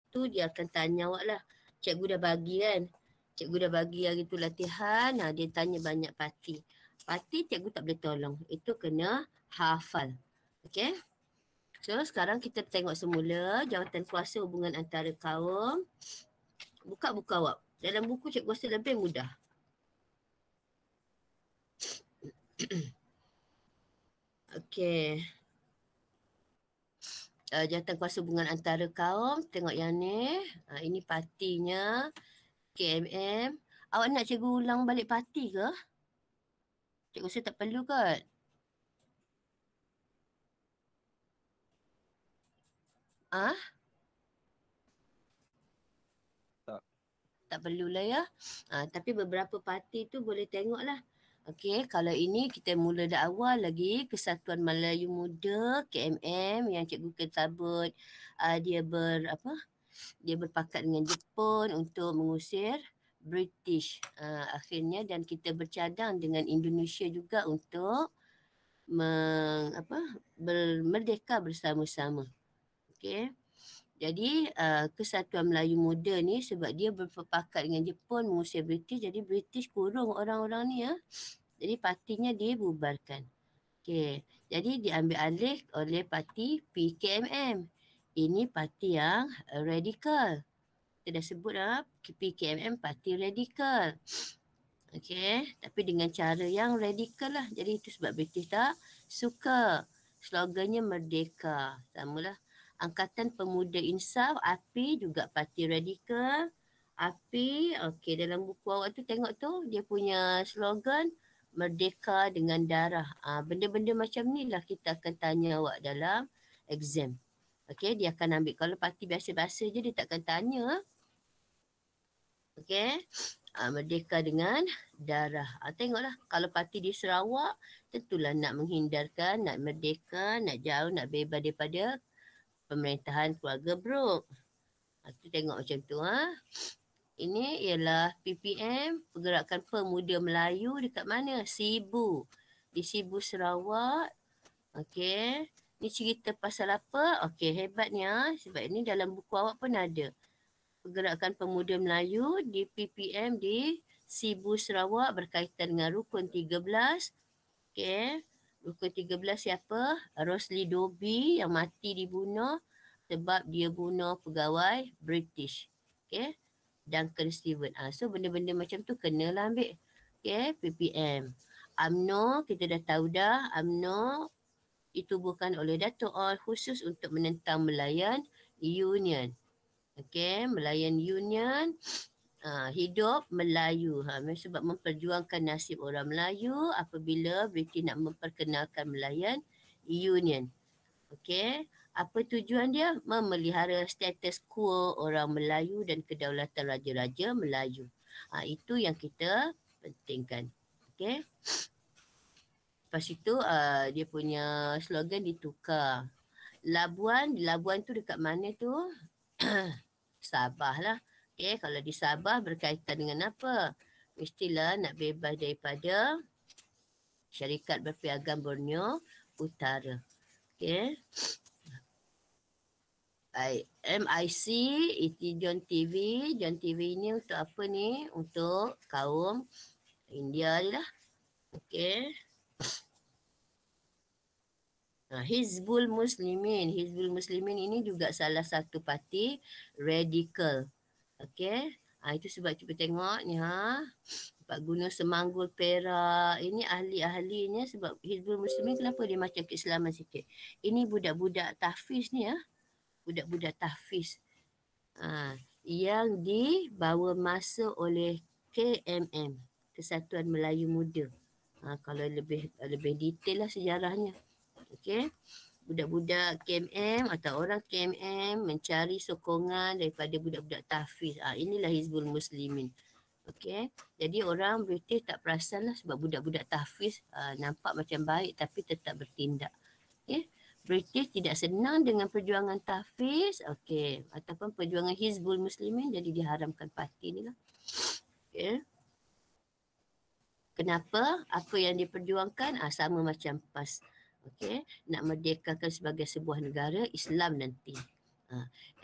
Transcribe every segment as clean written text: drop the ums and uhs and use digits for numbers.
tu dia akan tanya awak lah. Cikgu dah bagi kan. Cikgu dah bagi hari tu latihan. Dia tanya banyak parti. Parti cikgu tak boleh tolong. Itu kena hafal. Okay. So sekarang kita tengok semula jawatan kuasa hubungan antara kaum. Buka buku awak. Dalam buku cikgu rasa lebih mudah. Okay. Jawatan kuasa hubungan antara kaum. Tengok yang ni. Ini partinya. KMM. Awak nak cikgu ulang balik parti ke? Cikgu rasa tak perlu kot. Tak perlulah ya. Tapi beberapa parti tu boleh tengok lah. Okey, kalau ini kita mula dah awal lagi. Kesatuan Melayu Muda, KMM yang cikgu sebut. Dia dia berpakat dengan Jepun untuk mengusir British. Akhirnya dan kita bercadang dengan Indonesia juga untuk merdeka bersama-sama. Okey. Jadi Kesatuan Melayu Muda ni sebab dia berpakat dengan Jepun mengusir British, jadi British kurung orang-orang ni ya. Jadi partinya dibubarkan. Okey. Jadi diambil alih oleh parti PKMM. Ini parti yang radikal. Kita dah sebut PKMM parti radikal. Okey, tapi dengan cara yang radikal lah. Jadi itu sebab British tak suka. Slogannya merdeka. Samalah. Angkatan Pemuda Insaf, API juga parti radikal. API, okey dalam buku awak tu tengok tu dia punya slogan merdeka dengan darah. Benda-benda macam ni lah kita akan tanya awak dalam exam. Okey, dia akan ambil. Kalau parti biasa-biasa je dia takkan tanya. Okey. Merdeka dengan darah. Tengoklah kalau parti di Sarawak tentulah nak menghindarkan, nak merdeka, nak jauh, nak bebas daripada pemerintahan keluarga Brooke. Kita tengok macam tu. Ini ialah PPM, Pergerakan Pemuda Melayu dekat mana? Sibu. Di Sibu Sarawak. Okey. Ni cerita pasal apa? Okey, hebatnya sebab ini dalam buku awak pun ada. Pergerakan Pemuda Melayu di PPM di Sibu Sarawak berkaitan dengan Rukun 13. Okey. Rukun 13 siapa? Rosli Dobi yang mati dibunuh sebab dia bunuh pegawai British. Okay. Duncan Stewart. So benda-benda macam tu kenalah ambil. Okay. PPM. UMNO kita dah tahu dah. UMNO ditubuhkan oleh Dato' Ol khusus untuk menentang Melayan Union. Okay. Melayan Union. Hidup Melayu sebab memperjuangkan nasib orang Melayu apabila British nak memperkenalkan Melayan Union. Okey, apa tujuan dia? Memelihara status quo orang Melayu dan kedaulatan raja-raja Melayu. Itu yang kita pentingkan. Okey. Lepas itu dia punya slogan ditukar. Labuan tu dekat mana tu? Sabah lah. Okay, kalau di Sabah berkaitan dengan apa? Mestilah nak bebas daripada Syarikat Berpiagam Borneo Utara. Okay. MIC, itu John TV. John TV ni untuk apa ni? Untuk kaum India je lah. Okay. Hizbul Muslimin. Hizbul Muslimin ini juga salah satu parti radikal. Okey. Itu sebab cuba tengok ni Pak Gunung Semanggul Perak. Ini ahli-ahlinya sebab Hizbul Muslimin kenapa dia macam keislaman sikit. Ini budak-budak tahfiz ni Budak-budak tahfiz. Yang dibawa masuk oleh KMM. Kesatuan Melayu Muda. Kalau lebih detail lah sejarahnya. Okey. Budak-budak KMM atau orang KMM mencari sokongan daripada budak-budak tahfiz. Inilah Hizbul Muslimin. Okey. Jadi orang British tak perasan lah sebab budak-budak tahfiz nampak macam baik tapi tetap bertindak. Okey. British tidak senang dengan perjuangan tahfiz. Okey. Ataupun perjuangan Hizbul Muslimin jadi diharamkan parti ni lah. Okey. Kenapa? Apa yang diperjuangkan sama macam PAS. Okey, nak merdekakan sebagai sebuah negara Islam nanti.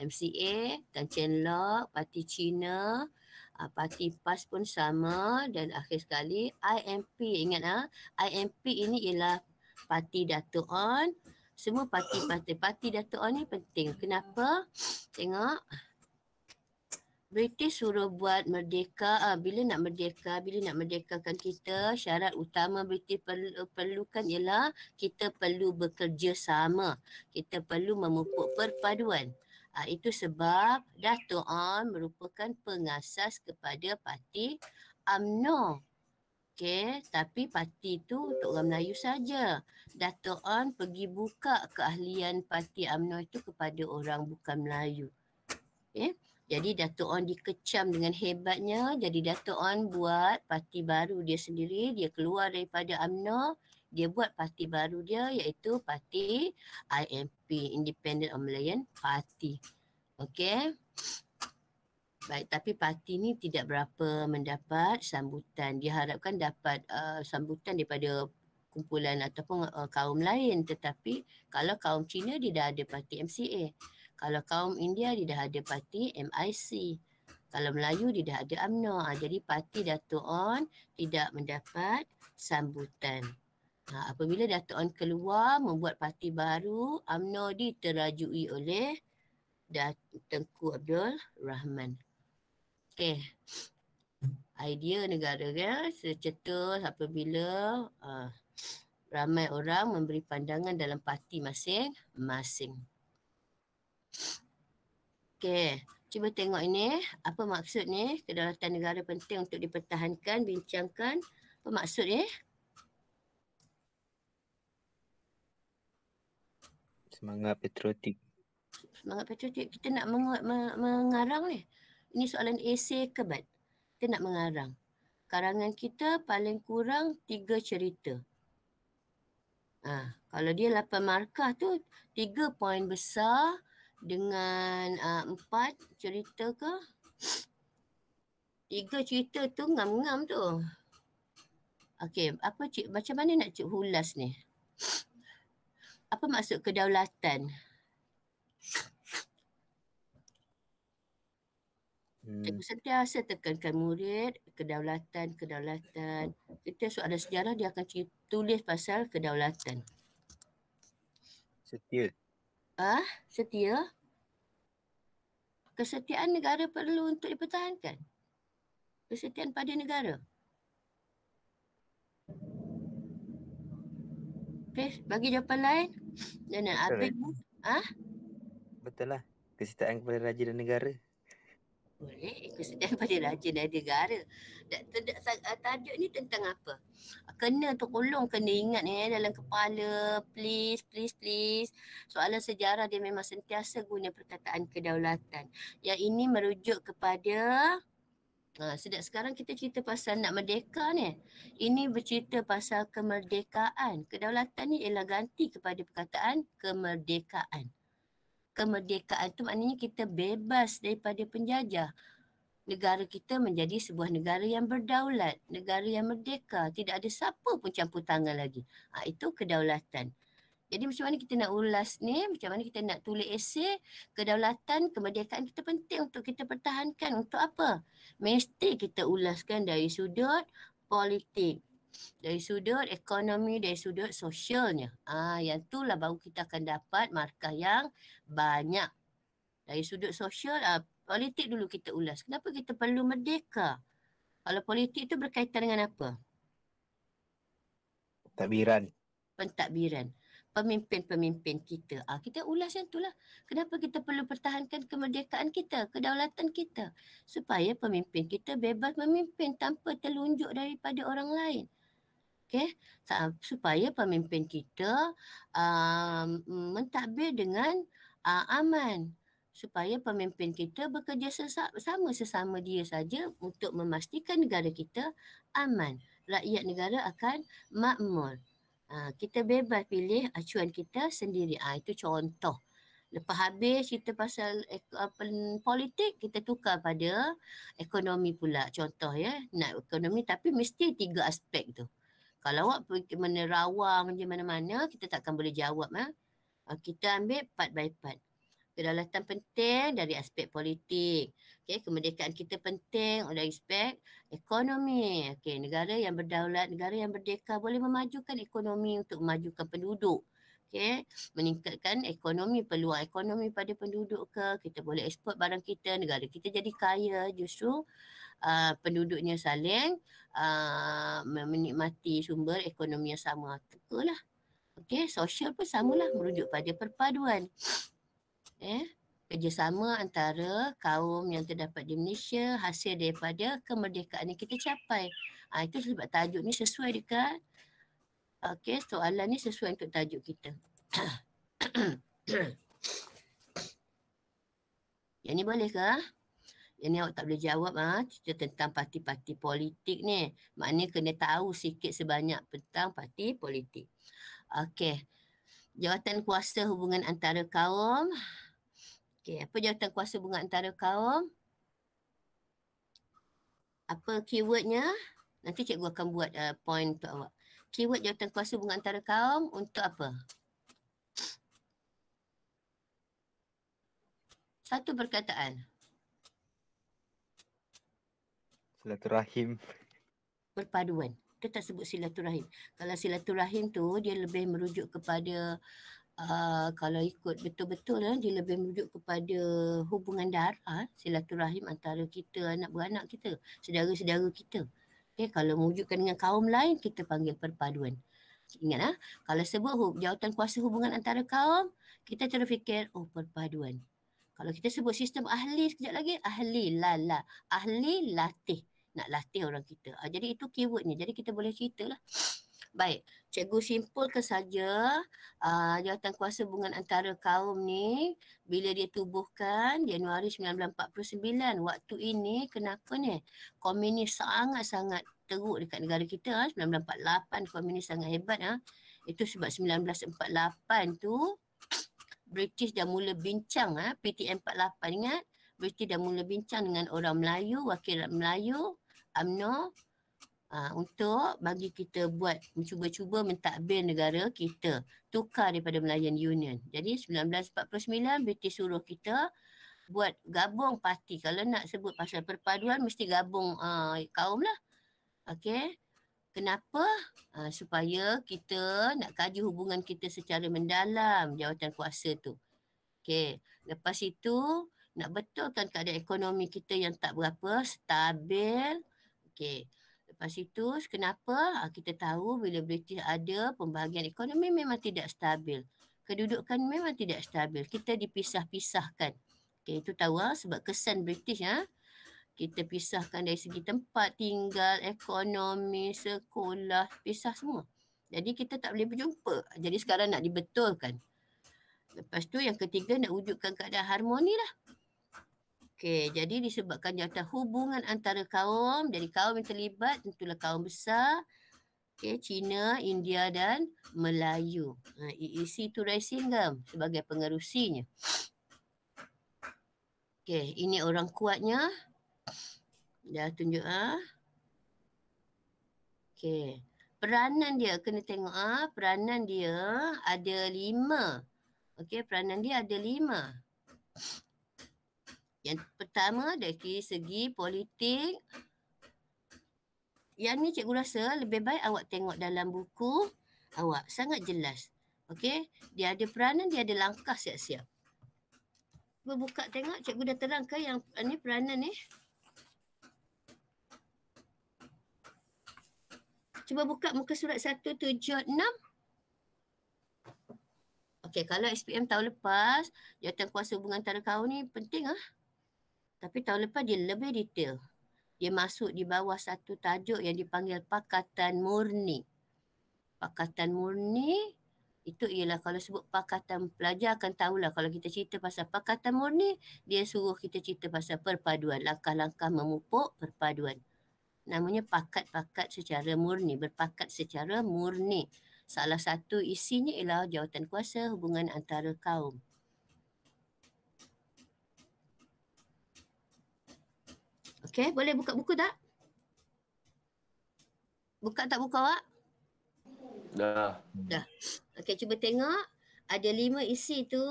MCA, Tan Cheng Lock, Parti Cina, Parti PAS pun sama, dan akhir sekali IMP. Ingat IMP ini ialah Parti Dato' On. Semua parti Dato' On ni penting. Kenapa? Tengok. British suruh buat merdeka, bila nak merdekakan kita, syarat utama British perlukan ialah kita perlu bekerjasama. Kita perlu memupuk perpaduan. Itu sebab Dato' On merupakan pengasas kepada parti UMNO. Okey, tapi parti itu untuk orang Melayu saja. Dato' On pergi buka keahlian parti UMNO itu kepada orang bukan Melayu. Okey. Jadi Dato' On dikecam dengan hebatnya. Jadi Dato' On buat parti baru dia sendiri. Dia keluar daripada UMNO. Dia buat parti baru dia iaitu parti IMP, Independent of Malayan Party. Okey. Baik, tapi parti ni tidak berapa mendapat sambutan. Diharapkan dapat sambutan daripada kumpulan ataupun kaum lain. Tetapi kalau kaum Cina dia dah ada parti MCA. Kalau kaum India dia dah ada parti MIC. Kalau Melayu dia dah ada UMNO. Jadi parti Dato' On tidak mendapat sambutan. Apabila Dato' On keluar membuat parti baru, UMNO diterajui oleh Tengku Abdul Rahman. Okey. Idea negara kan secetus apabila ramai orang memberi pandangan dalam parti masing-masing. Okey, cuba tengok ini. Apa maksud ni? Kedaulatan negara penting untuk dipertahankan, bincangkan. Apa maksud ni? Semangat patriotik. Semangat patriotik. Kita nak mengarang ni. Ini soalan esei kebat. Kita nak mengarang. Karangan kita paling kurang 3 cerita. Kalau dia 8 markah tu 3 poin besar dengan 4 cerita ke? 3 cerita tu ngam-ngam tu. Okey, macam mana nak cik hulas ni? Apa maksud kedaulatan? Cikgu sentiasa tekankan murid, kedaulatan. Kita soalan sejarah dia akan tulis pasal kedaulatan. Setia. Setia? Kesetiaan negara perlu untuk dipertahankan. Kesetiaan pada negara. Okey, bagi jawapan lain. Dan Abid ni? Betul lah. Kesetiaan kepada raja dan negara. Boleh, kesetiaan pada raja dan negara. Tajuk ni tentang apa? Kena ingat dalam kepala. Please. Soalan sejarah dia memang sentiasa guna perkataan kedaulatan. Yang ini merujuk kepada sedap sekarang kita cerita pasal nak merdeka ni. Ini bercerita pasal kemerdekaan. Kedaulatan ni ialah ganti kepada perkataan kemerdekaan. Kemerdekaan tu maknanya kita bebas daripada penjajah. Negara kita menjadi sebuah negara yang berdaulat, negara yang merdeka, tidak ada siapa pun campur tangan lagi. Itu kedaulatan. Jadi macam mana kita nak ulas ni, macam mana kita nak tulis esei, kedaulatan, kemerdekaan kita penting untuk kita pertahankan. Untuk apa? Mesti kita ulaskan dari sudut politik, dari sudut ekonomi, dari sudut sosialnya. Yang itulah baru kita akan dapat markah yang banyak. Dari sudut sosial, politik dulu kita ulas. Kenapa kita perlu merdeka? Kalau politik itu berkaitan dengan apa? Pentadbiran. Pemimpin-pemimpin kita. Kita ulas yang itulah. Kenapa kita perlu pertahankan kemerdekaan kita, kedaulatan kita. Supaya pemimpin kita bebas memimpin tanpa terlunjuk daripada orang lain. Okay? Supaya pemimpin kita mentadbir dengan aman. Supaya pemimpin kita bekerja sesama dia saja untuk memastikan negara kita aman. Rakyat negara akan makmur. Kita bebas pilih acuan kita sendiri. Itu contoh. Lepas habis cerita pasal politik, kita tukar pada ekonomi pula. Contoh ya, nak ekonomi tapi mesti 3 aspek tu. Kalau awak pergi menerawang je mana-mana, kita takkan boleh jawab. Kita ambil part by part. Kedaulatan penting dari aspek politik. Okay, kemerdekaan kita penting dari aspek ekonomi. Okay, negara yang berdaulat, negara yang merdeka boleh memajukan ekonomi untuk memajukan penduduk. Okay, meningkatkan ekonomi, peluang ekonomi pada penduduk ke. Kita boleh ekspor barang kita, negara kita jadi kaya justru penduduknya saling menikmati sumber ekonomi yang sama. Itulah. Okay, sosial pun samalah merujuk pada perpaduan. Kerjasama antara kaum yang terdapat di Malaysia hasil daripada kemerdekaan yang kita capai. Itu sebab tajuk ni sesuai dekat soalan ni sesuai untuk tajuk kita. Yang ni boleh ke? Yang ni awak tak boleh jawab cerita tentang parti-parti politik ni. Maknanya kena tahu sikit sebanyak tentang parti politik. Okey. Jawatan kuasa hubungan antara kaum. Okey, apa jawatan kuasa hubungan antara kaum? Apa keywordnya? Nanti cikgu akan buat point untuk awak. Keyword jawatan kuasa hubungan antara kaum untuk apa? Satu perkataan. Silaturahim. Perpaduan. Kita tak sebut silaturahim. Kalau silaturahim tu dia lebih merujuk kepada kalau ikut betul-betul dia lebih merujuk kepada hubungan darah, silaturahim antara kita anak beranak kita, saudara-saudara kita. Okay, kalau mewujudkan dengan kaum lain kita panggil perpaduan. Ingat kalau sebut jawatan kuasa hubungan antara kaum, kita terus fikir perpaduan. Kalau kita sebut sistem ahli sekejap lagi, ahli lala, ahli latih, nak latih orang kita. Jadi itu keywordnya. Jadi kita boleh ceritalah. Baik, cikgu simpulkan saja jawatan kuasa hubungan antara kaum ni bila dia tubuhkan Januari 1949. Waktu ini kenapa ni komunis sangat-sangat teruk dekat negara kita. 1948 komunis sangat hebat. Itu sebab 1948 tu British dah mula bincang PTM 48 ingat. British dah mula bincang dengan orang Melayu, wakil rakyat Melayu, UMNO untuk bagi kita buat cuba-cuba mentadbir negara kita, tukar daripada Malayan Union. Jadi 1949 British suruh kita buat gabung parti. Kalau nak sebut pasal perpaduan mesti gabung kaum lah. Okey. Kenapa? Supaya kita nak kaji hubungan kita secara mendalam jawatan kuasa tu. Okey. Lepas itu nak betulkan keadaan ekonomi kita yang tak berapa stabil. Okey. Lepas itu, kenapa kita tahu bila British ada pembahagian ekonomi memang tidak stabil. Kedudukan memang tidak stabil. Kita dipisah-pisahkan. Okay, itu tahu sebab kesan British. Kita pisahkan dari segi tempat tinggal, ekonomi, sekolah, pisah semua. Jadi kita tak boleh berjumpa. Jadi sekarang nak dibetulkan. Lepas tu yang ketiga nak wujudkan keadaan harmoni lah. Okey, jadi disebabkan jawatan hubungan antara kaum, dari kaum yang terlibat tentulah kaum besar, Cina, India dan Melayu. EEC Turaisingam sebagai pengerusinya. Okey, ini orang kuatnya. Dah tunjuk Okey, peranan dia kena tengok peranan dia ada 5. Okey, peranan dia ada 5. Yang pertama dari segi politik. Yang ni cikgu rasa lebih baik awak tengok dalam buku awak. Sangat jelas. Okey. Dia ada peranan, dia ada langkah siap-siap. Cuba buka tengok. Cikgu dah terangkan yang ni peranan ni. Cuba buka muka surat 176. Okey. Kalau SPM tahun lepas, jawatan kuasa hubungan antara kaum ni penting Tapi tahun lepas dia lebih detail. Dia masuk di bawah satu tajuk yang dipanggil Pakatan Murni. Pakatan Murni itu ialah kalau sebut pakatan, pelajar akan tahulah kalau kita cerita pasal Pakatan Murni, dia suruh kita cerita pasal perpaduan, langkah-langkah memupuk perpaduan. Namanya pakat-pakat secara murni, berpakat secara murni. Salah satu isinya ialah jawatan kuasa hubungan antara kaum. Okey, boleh buka buku tak? Buka tak buku awak? Dah. Okey, cuba tengok. Ada 5 isi tu.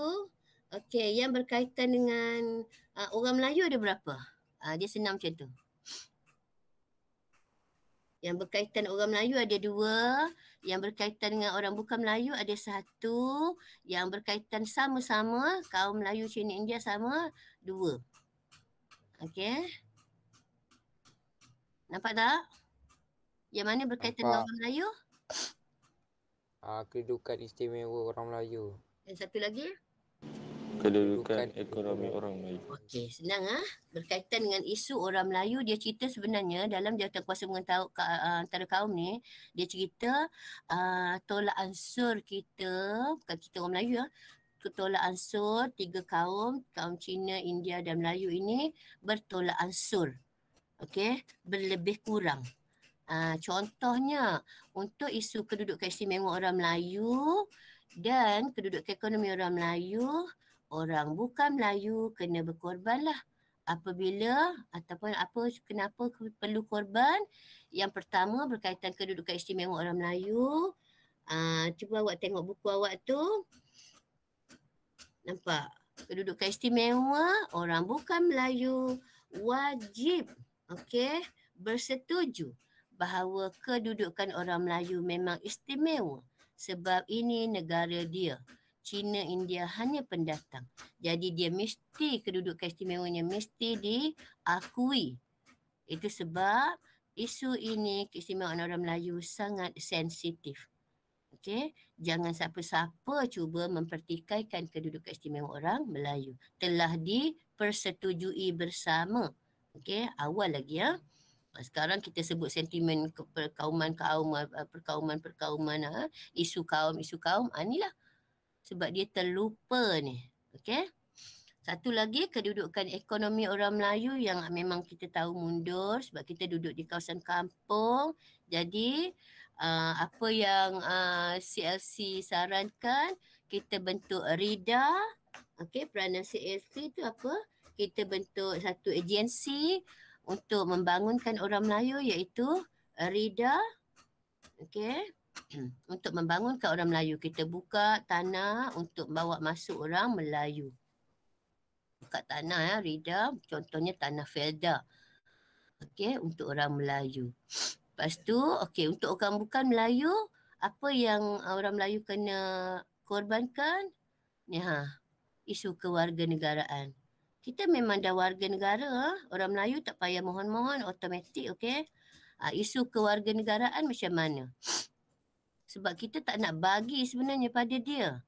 Okey, yang berkaitan dengan orang Melayu ada berapa? Dia senang macam tu. Yang berkaitan orang Melayu ada 2, yang berkaitan dengan orang bukan Melayu ada 1, yang berkaitan sama-sama kaum Melayu Cina India sama 2. Okey. Nampak tak? Yang mana berkaitan dengan Nampak. orang Melayu? Kedudukan istimewa orang Melayu. Dan satu lagi? Kedudukan ekonomi orang Melayu. Okey, senang berkaitan dengan isu orang Melayu, dia cerita sebenarnya dalam jawatankuasa mengetahui antara kaum ni, dia cerita tolak ansur kita, bukan kita orang Melayu tolak ansur 3 kaum Cina, India dan Melayu ini bertolak ansur. Okey, berlebih kurang. Contohnya untuk isu kedudukan istimewa orang Melayu dan kedudukan ekonomi orang Melayu, orang bukan Melayu kena berkorban lah. Apabila ataupun kenapa perlu korban? Yang pertama berkaitan kedudukan istimewa orang Melayu. Cuba awak tengok buku awak tu. Nampak? Kedudukan istimewa orang bukan Melayu wajib bersetuju bahawa kedudukan orang Melayu memang istimewa sebab ini negara dia. Cina, India hanya pendatang. Jadi dia mesti kedudukan istimewanya mesti diakui. Itu sebab isu ini keistimewaan orang Melayu sangat sensitif. Okey, jangan siapa-siapa cuba mempertikaikan kedudukan istimewa orang Melayu. Telah dipersetujui bersama. Okey, awal lagi Sekarang kita sebut sentimen perkauman, isu kaum, inilah sebab dia terlupa ni. Okey. Satu lagi kedudukan ekonomi orang Melayu yang memang kita tahu mundur sebab kita duduk di kawasan kampung. Jadi apa yang CLC sarankan, kita bentuk RIDA. Okey, peranan CLC itu apa? Kita bentuk satu agensi untuk membangunkan orang Melayu iaitu RIDA. Okey. Untuk membangunkan orang Melayu, kita buka tanah untuk bawa masuk orang Melayu. Buka tanah RIDA, contohnya tanah Felda. Okey, untuk orang Melayu. Lepas tu, okey, untuk orang bukan Melayu, apa yang orang Melayu kena korbankan? Ni isu kewarganegaraan. Kita memang dah warga negara, orang Melayu tak payah mohon-mohon, automatik, okey. Isu kewarganegaraan macam mana? Sebab kita tak nak bagi sebenarnya pada dia.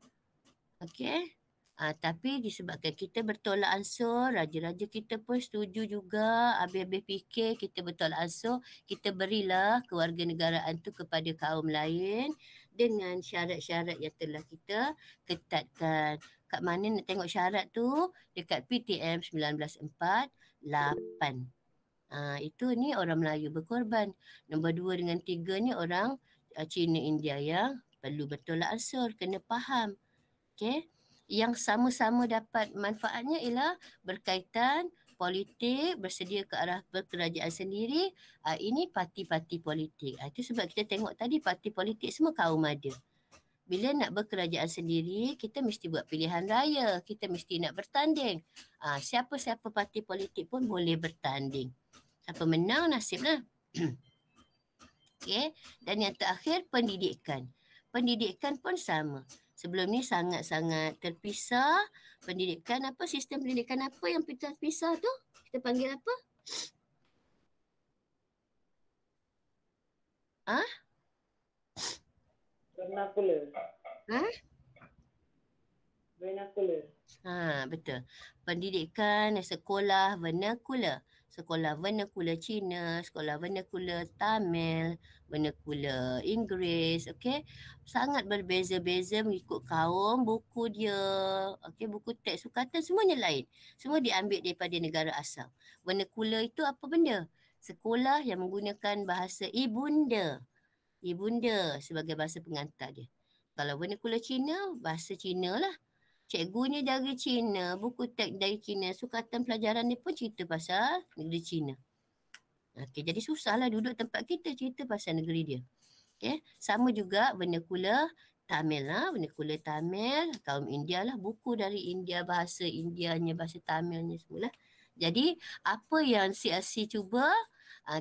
Okey. Tapi disebabkan kita bertolak ansur, raja-raja kita pun setuju juga, habis-habis fikir kita bertolak ansur, kita berilah kewarganegaraan tu kepada kaum lain dengan syarat-syarat yang telah kita ketatkan. Kat mana nak tengok syarat tu? Dekat PTM 1948. Itu ni orang Melayu berkorban. Nombor 2 dengan 3 ni orang Cina India yang perlu bertolak ansur, kena faham. Okey. Yang sama-sama dapat manfaatnya ialah berkaitan politik, bersedia ke arah berkerajaan sendiri. Ini parti-parti politik. Itu sebab kita tengok tadi parti politik semua kaum ada. Bila nak berkerajaan sendiri, kita mesti buat pilihan raya. Kita mesti nak bertanding. Siapa-siapa parti politik pun boleh bertanding. Siapa menang nasiblah. Okey. Dan yang terakhir pendidikan. Pendidikan pun sama. Sebelum ni sangat-sangat terpisah. Pendidikan apa? Sistem pendidikan apa yang terpisah tu? Kita panggil apa? Vernacular. Vernacular. Betul. Pendidikan sekolah vernacular. Sekolah vernacular Cina, sekolah vernacular Tamil, vernacular Inggeris, okey. Sangat berbeza-beza mengikut kaum, buku dia, okey, buku teks sukatan semuanya lain. Semua diambil daripada negara asal. Vernacular itu apa benda? Sekolah yang menggunakan bahasa ibunda. Ibunda sebagai bahasa pengantar dia. Kalau vernacular Cina, bahasa Cina lah. Cikgunya dari Cina, buku teks dari Cina, sukatan pelajaran dia pun cerita pasal negeri Cina. Okey, jadi susahlah duduk tempat kita cerita pasal negeri dia. Okey, sama juga vernacular Tamil lah, vernacular Tamil, kaum India lah, buku dari India, bahasa Indianya, bahasa Tamilnya semua lah. Jadi apa yang CLC cuba,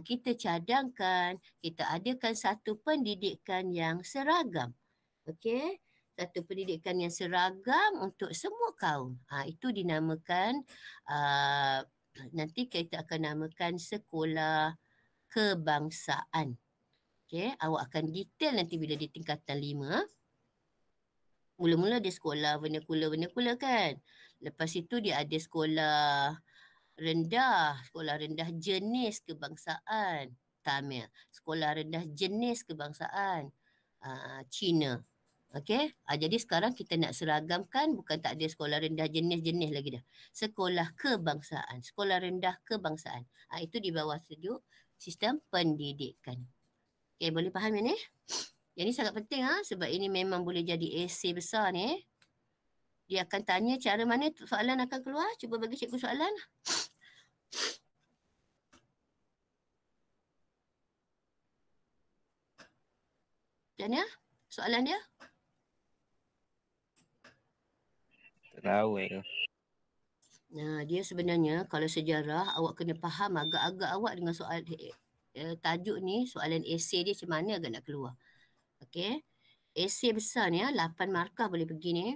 kita cadangkan, kita adakan satu pendidikan yang seragam. Okey, satu pendidikan yang seragam untuk semua kaum. Itu dinamakan, nanti kita akan namakan sekolah kebangsaan. Okey, awak akan detail nanti bila di tingkatan 5. Mula-mula dia sekolah vernacular kan. Lepas itu dia ada sekolah rendah jenis kebangsaan Tamil. Sekolah rendah jenis kebangsaan Cina. Okey. Jadi sekarang kita nak seragamkan, bukan tak ada sekolah rendah jenis-jenis lagi dah. Sekolah kebangsaan, sekolah rendah kebangsaan. Itu di bawah sejuk sistem pendidikan. Okey, boleh faham ni? Yang ni sangat penting sebab ini memang boleh jadi esei besar ni. Dia akan tanya cara mana soalan akan keluar. Cuba bagi cikgu soalan. Macam mana soalan dia? Tahu ke? Dia sebenarnya kalau sejarah awak kena faham agak-agak awak dengan soal tajuk ni, soalan esei dia macam mana agak nak keluar. Okey. Esei besar ni 8 markah boleh pergi ni.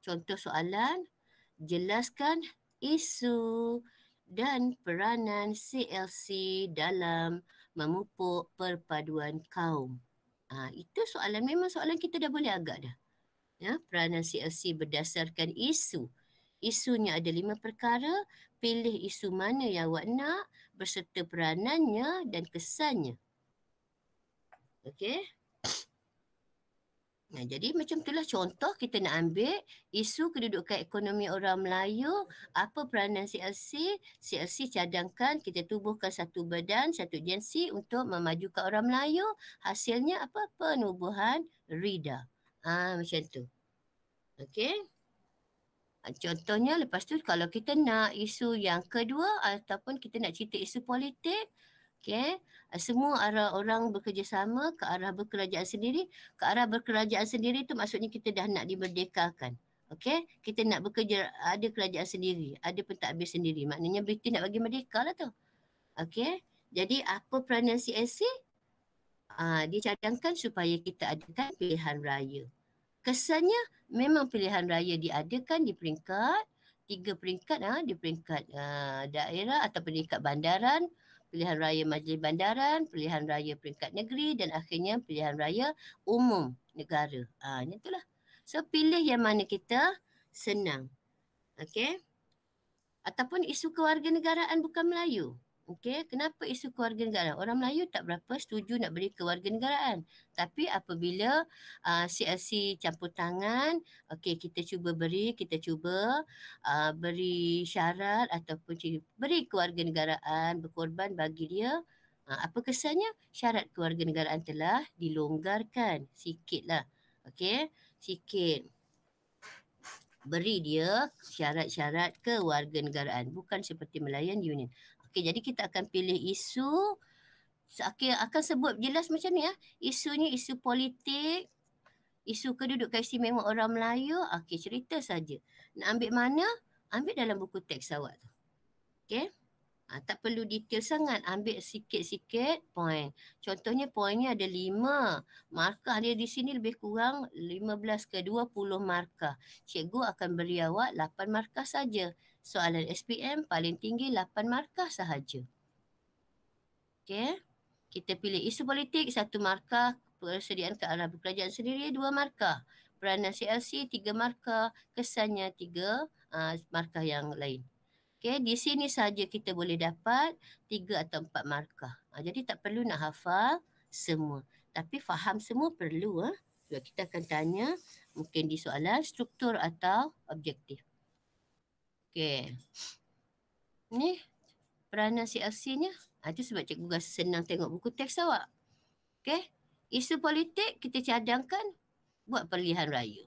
Contoh soalan, jelaskan isu dan peranan CLC dalam memupuk perpaduan kaum. Itu soalan, memang soalan kita dah boleh agak dah. Ya, peranan CLC berdasarkan isu. Isunya ada 5 perkara, pilih isu mana yang awak nak berserta peranannya dan kesannya. Okey. Jadi macam itulah contoh kita nak ambil isu kedudukan ekonomi orang Melayu, apa peranan CLC. CLC cadangkan kita tubuhkan satu badan, satu agensi untuk memajukan orang Melayu. Hasilnya apa? Penubuhan RIDA. Macam tu. Okey. Contohnya lepas tu kalau kita nak isu yang kedua ataupun kita nak cerita isu politik, okey, semua arah orang bekerjasama ke arah berkerajaan sendiri. Ke arah berkerajaan sendiri tu maksudnya kita dah nak dimerdekakan. Okey, kita nak bekerja, ada kerajaan sendiri, ada pentadbir sendiri. Maknanya British nak bagi merdeka lah tu. Okey, jadi apa peranan CLC? Dia cadangkan supaya kita adakan pilihan raya. Kesannya memang pilihan raya diadakan di peringkat 3 peringkat di peringkat daerah atau peringkat bandaran, pilihan raya majlis bandaran, pilihan raya peringkat negeri dan akhirnya pilihan raya umum negara. Itulah. So pilih yang mana kita senang. Okey. Ataupun isu kewarganegaraan bukan Melayu. Okey, kenapa isu kewarganegaraan? Orang Melayu tak berapa setuju nak beri kewarganegaraan. Tapi apabila CLC campur tangan, okey kita cuba beri syarat ataupun beri kewarganegaraan, berkorban bagi dia. Apa kesannya? Syarat kewarganegaraan telah dilonggarkan sikitlah. Okey, sikit. Beri dia syarat-syarat kewarganegaraan, bukan seperti Malayan Union. Okey, jadi kita akan pilih isu, akan sebut jelas macam ni isunya isu politik, isu kedudukan istimewa orang Melayu. Okey, cerita saja. Nak ambil mana? Ambil dalam buku teks awak tu. Okey. Tak perlu detail sangat, ambil sikit-sikit poin. Contohnya poinnya ada 5. Markah dia di sini lebih kurang 15 ke 20 markah. Cikgu akan beri awak 8 markah saja. Soalan SPM paling tinggi 8 markah sahaja. Okey. Kita pilih isu politik 1 markah, persediaan ke arah kerajaan sendiri 2 markah. Peranan CLC 3 markah, kesannya 3 markah yang lain. Okey, di sini saja kita boleh dapat 3 atau 4 markah. Jadi tak perlu nak hafal semua. Tapi faham semua perlu. Sebab kita akan tanya mungkin di soalan struktur atau objektif. Okey. Ni peranan CLC-nya. Itu sebab cikgu rasa senang tengok buku teks awak. Okey. Isu politik kita cadangkan buat pilihan raya.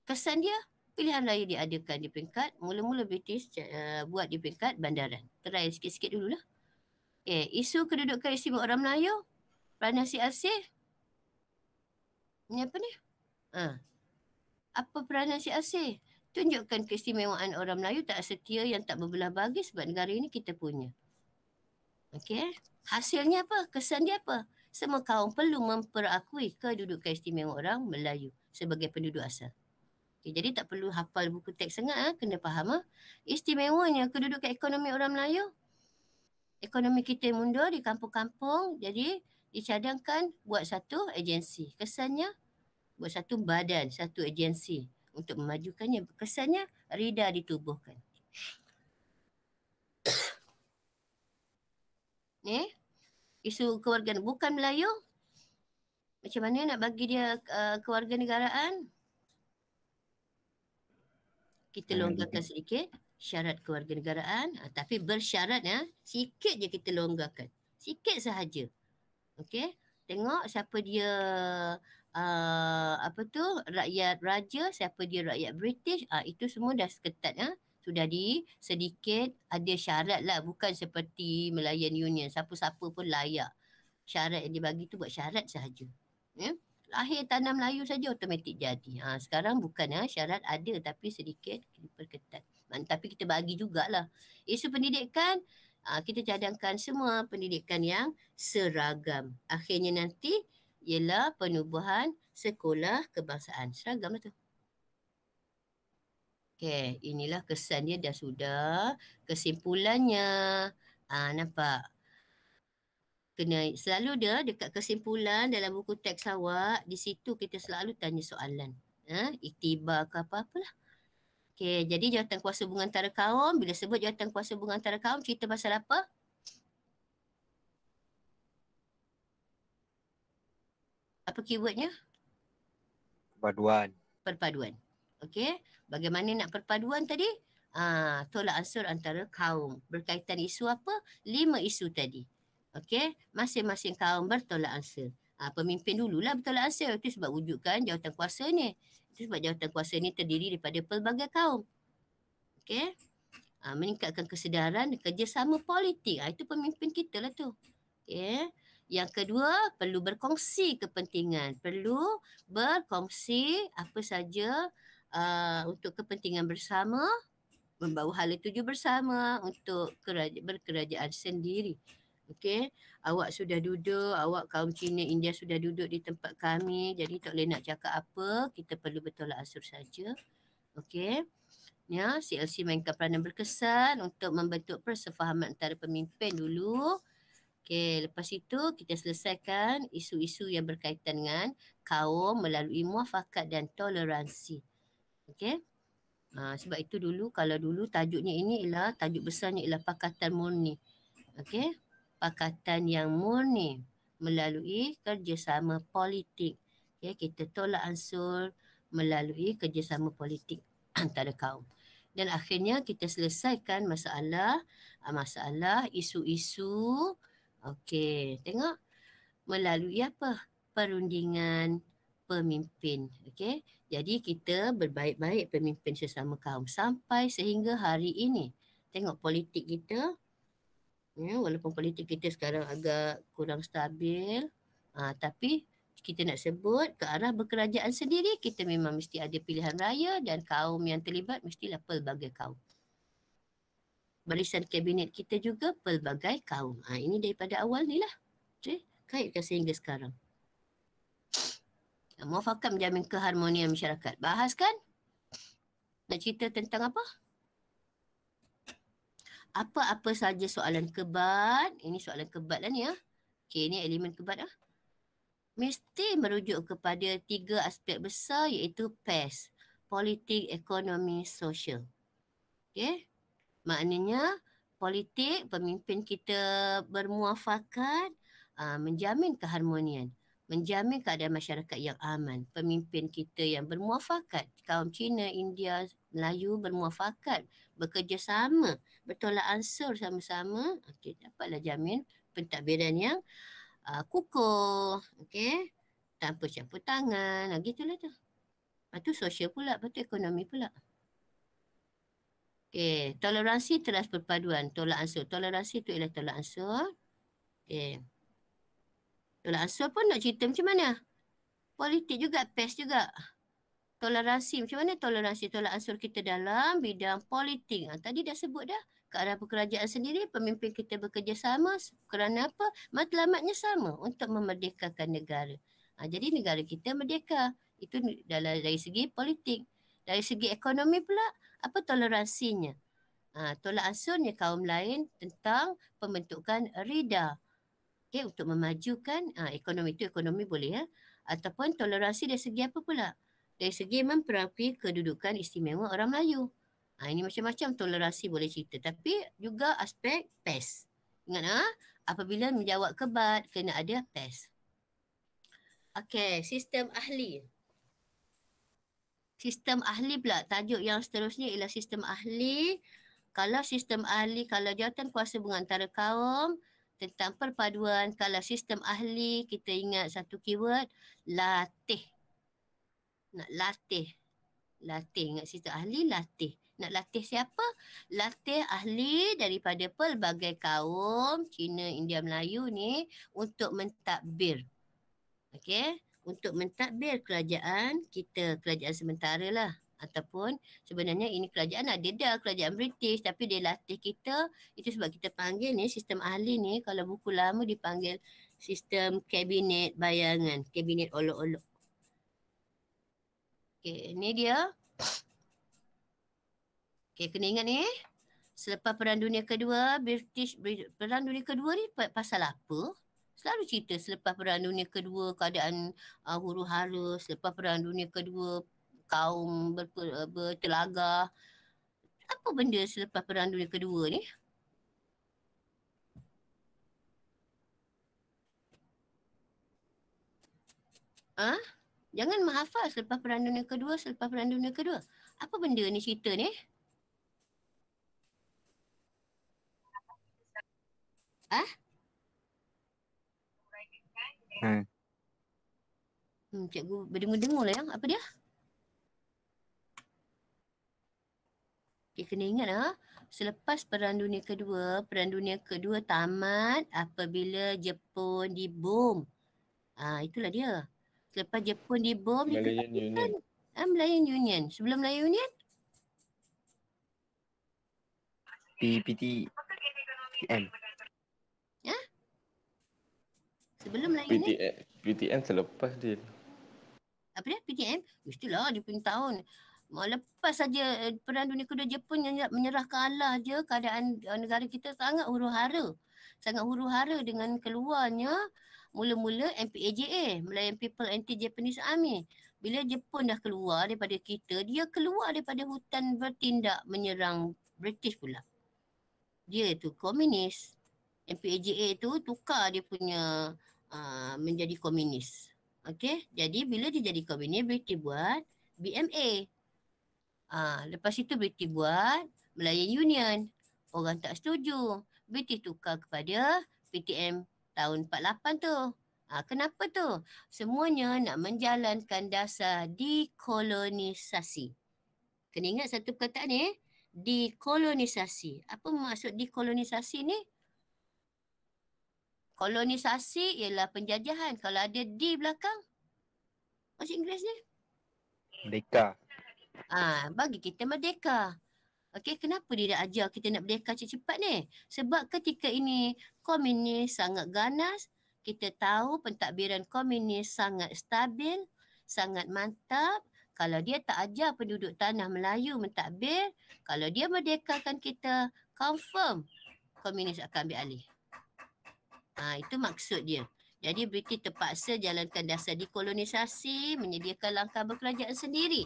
Kesan dia, pilihan raya diadakan di peringkat, mula-mula British buat di peringkat bandaran. Try sikit-sikit dululah. Okay, isu kedudukan istimewa orang Melayu, peranan CLC. Ni apa ni? Apa peranan Cik Asih? Tunjukkan keistimewaan orang Melayu tak setia yang tak berbelah bagi sebab negara ini kita punya. Okey. Hasilnya apa? Kesan dia apa? Semua kaum perlu memperakui kedudukan istimewa orang Melayu sebagai penduduk asal. Okay, jadi tak perlu hafal buku teks sangat. Kena faham. Istimewanya kedudukan ekonomi orang Melayu. Ekonomi kita mundur di kampung-kampung. Jadi dicadangkan buat satu agensi. Kesannya buat satu badan, satu agensi untuk memajukannya. Kesannya rida ditubuhkan. Ni isu kewarganegaraan bukan Melayu. Macam mana nak bagi dia kewarganegaraan? Kita longgarkan sedikit syarat kewarganegaraan, tapi bersyarat sikit je kita longgarkan. Sikit sahaja. Okey, tengok siapa dia rakyat raja, siapa dia rakyat British, itu semua dah seketat sudah sedikit ada syarat lah, bukan seperti Malayan Union, siapa-siapa pun layak. Syarat yang dibagi tu buat syarat sahaja. Lahir tanam Melayu saja automatik jadi. Sekarang bukan syarat ada tapi sedikit diperketat. Tapi kita bagi jugalah. Isu pendidikan, kita cadangkan semua pendidikan yang seragam. Akhirnya nanti ialah penubuhan sekolah kebangsaan. Seragam lah tu. Okey, inilah kesan dia dah sudah. Kesimpulannya, nampak? Kena selalu dia dekat kesimpulan dalam buku teks awak, di situ kita selalu tanya soalan. Iktibar ke apa-apalah. Okey, jadi jawatan kuasa hubungan antara kaum, bila sebut jawatan kuasa hubungan antara kaum, cerita pasal apa? Apa keywordnya? Perpaduan. Okey, bagaimana nak perpaduan tadi? Tolak ansur antara kaum. Berkaitan isu apa? 5 isu tadi. Okey, masing-masing kaum bertolak ansur. Pemimpin dululah bertolak ansur. Itu sebab wujudkan jawatan kuasa ni. Itu sebab jawatan kuasa ni terdiri daripada pelbagai kaum. Okey. Meningkatkan kesedaran kerjasama politik. Itu pemimpin kita lah tu. Okey. Yang kedua, perlu berkongsi kepentingan. Perlu berkongsi apa saja untuk kepentingan bersama, membawa hala tuju bersama untuk berkerajaan sendiri. Okey, awak sudah duduk, awak kaum Cina, India sudah duduk di tempat kami. Jadi tak boleh nak cakap apa, kita perlu bertolak ansur saja. Okey. Ya, CLC mainkan peranan berkesan untuk membentuk persefahaman antara pemimpin dulu. Okey, lepas itu kita selesaikan isu-isu yang berkaitan dengan kaum melalui muafakat dan toleransi. Okey. Sebab itu dulu, kalau dulu tajuknya ini ialah, tajuk besarnya ialah Pakatan Murni. Okey. Pakatan yang murni melalui kerjasama politik. Okay, kita tolak ansur melalui kerjasama politik antara kaum. Dan akhirnya kita selesaikan masalah isu-isu. Okey, tengok melalui apa? Perundingan pemimpin. Okey, jadi kita berbaik-baik pemimpin sesama kaum sampai sehingga hari ini. Tengok politik kita. Ya, walaupun politik kita sekarang agak kurang stabil, tapi kita nak sebut ke arah berkerajaan sendiri, kita memang mesti ada pilihan raya dan kaum yang terlibat mestilah pelbagai kaum. Barisan kabinet kita juga pelbagai kaum. Ini daripada awal ni lah. Okay? Kaitkan sehingga sekarang. Muafakat menjamin keharmonian masyarakat. Bahas kan? Nak cerita tentang apa? Apa-apa saja soalan kebat, ini soalan kebat lah ni Okey, ni elemen kebat mesti merujuk kepada 3 aspek besar iaitu PES, politik, ekonomi, sosial. Okey, maknanya politik, pemimpin kita bermuafakat, menjamin keharmonian, menjamin keadaan masyarakat yang aman. Pemimpin kita yang bermuafakat, kaum Cina, India, Melayu bermuafakat, bekerjasama, bertolak ansur sama-sama, okey, dapatlah jamin pentadbiran yang kukuh, okey, tanpa campur tangan, gitulah tu. Lepas tu sosial pula, lepas tu ekonomi pula. Okey, toleransi teras perpaduan, tolak ansur. Toleransi tu ialah tolak ansur. Okey. Tolak ansur pun nak cerita macam mana? Politik juga, PES juga. Toleransi. Macam mana toleransi tolak ansur kita dalam bidang politik? Tadi dah sebut dah. Ke arah kerajaan sendiri, pemimpin kita bekerjasama kerana apa? Matlamatnya sama untuk memerdekakan negara. Jadi negara kita merdeka. Itu dari segi politik. Dari segi ekonomi pula, apa toleransinya? Tolak ansurnya kaum lain tentang pembentukan RIDA. Okay, untuk memajukan ekonomi itu, ekonomi boleh ya. Ataupun toleransi dari segi apa pula? Dari segi memperakui kedudukan istimewa orang Melayu. Ini macam-macam toleransi boleh cerita. Tapi juga aspek PES. Ingat apabila menjawab kebat, kena ada PES. Okey, sistem ahli. Sistem ahli pula. Tajuk yang seterusnya ialah sistem ahli. Kalau sistem ahli, kalau jawatan kuasa berantara kaum, tentang perpaduan, kalau sistem ahli, kita ingat satu keyword, latih. Nak latih. Latih. Ingat sistem ahli, latih. Nak latih siapa? Latih ahli daripada pelbagai kaum, Cina, India, Melayu ni, untuk mentadbir. Okey? Untuk mentadbir kerajaan kita, kerajaan sementara lah. Ataupun sebenarnya ini kerajaan ada dah, kerajaan British, tapi dia latih kita. Itu sebab kita panggil ni sistem ahli ni, kalau buku lama dipanggil sistem kabinet bayangan, kabinet olok-olok. Okey, ni dia. Okey, kena ingat ni. Selepas Perang Dunia Kedua, Perang Dunia Kedua ni pasal apa? Selalu cerita selepas Perang Dunia Kedua, keadaan huru-hara. Selepas Perang Dunia Kedua, kaum bertelagah. Apa benda selepas Perang Dunia Kedua ni? Jangan menghafal selepas Perang Dunia Kedua, selepas Perang Dunia Kedua. Apa benda ni cerita ni? Cikgu berdengur-dengur lah yang. Apa dia? Okay, kena ingat selepas Perang Dunia Kedua tamat apabila Jepun dibom. Itulah dia. Selepas Jepun dibom, Malayan Union. Malayan Union. Sebelum Malayan Union? PTM. Sebelum Malayan Union? PTM selepas dia. Apa dia? PTM? Mestilah dia punya tahun. Lepas saja Perang Dunia Kedua Jepun menyerah kalah je, keadaan negara kita sangat huru-hara. Sangat huru-hara dengan keluarnya mula-mula MPAJA, Malayan People Anti-Japanese Army. Bila Jepun dah keluar daripada kita, dia keluar daripada hutan bertindak menyerang British pula. Dia tu komunis. MPAJA tu tukar dia punya menjadi komunis. Okey, jadi bila dia jadi komunis, British buat BMA. Lepas itu British buat Malayan Union. Orang tak setuju. British tukar kepada PTM tahun 48 tu. Kenapa tu? Semuanya nak menjalankan dasar dekolonisasi. Kena ingat satu perkataan ni, dekolonisasi. Apa maksud dekolonisasi ni? Kolonisasi ialah penjajahan. Kalau ada di belakang, bahasa Inggeris ni? Merdeka. Bagi kita merdeka. Okey, kenapa dia dah ajar kita nak merdeka cepat-cepat ni? Sebab ketika ini komunis sangat ganas, kita tahu pentadbiran komunis sangat stabil, sangat mantap. Kalau dia tak ajar penduduk tanah Melayu mentadbir, kalau dia merdekakan kita, confirm komunis akan ambil alih. Itu maksud dia. Jadi British terpaksa jalankan dasar dekolonisasi, menyediakan langkah berkerajaan sendiri.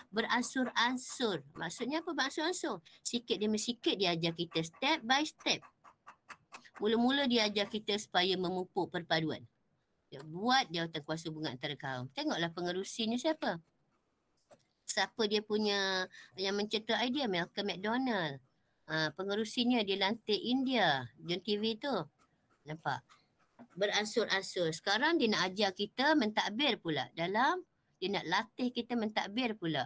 Beransur-ansur. Maksudnya apa beransur-ansur? Sikit demi sikit dia ajar kita step by step. Mula-mula dia ajar kita supaya memupuk perpaduan. Dia buat jawatan kuasa bunga antara kaum. Tengoklah pengerusinya siapa. Siapa dia punya yang mencetus idea? Malcolm McDonald. Pengerusinya dia lantik India. John TV tu. Nampak? Beransur-ansur. Sekarang dia nak ajar kita mentadbir pula dalam, dia nak latih kita mentadbir pula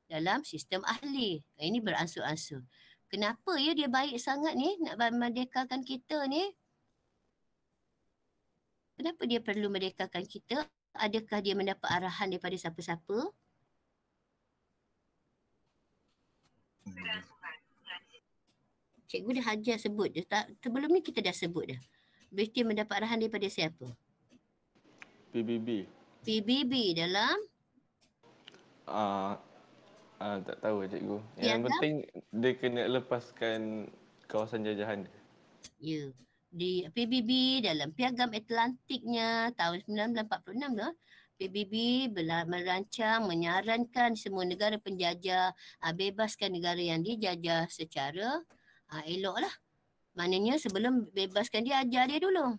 dalam sistem ahli. Ini beransur-ansur. Kenapa dia baik sangat ni nak merdekakan kita ni? Kenapa dia perlu merdekakan kita? Adakah dia mendapat arahan daripada siapa-siapa? Cikgu dah ajar sebut je. Sebelum ni kita dah sebut dah. British mendapat arahan daripada siapa? PBB. PBB dalam Tak tahu cikgu. Yang Piagam? penting dia kena lepaskan kawasan jajahan dia. Ya. Di PBB dalam Piagam Atlantiknya tahun 1946 tu, PBB merancang, menyarankan semua negara penjajah bebaskan negara yang dijajah secara elok lah. Maknanya sebelum bebaskan dia, ajar dia dulu.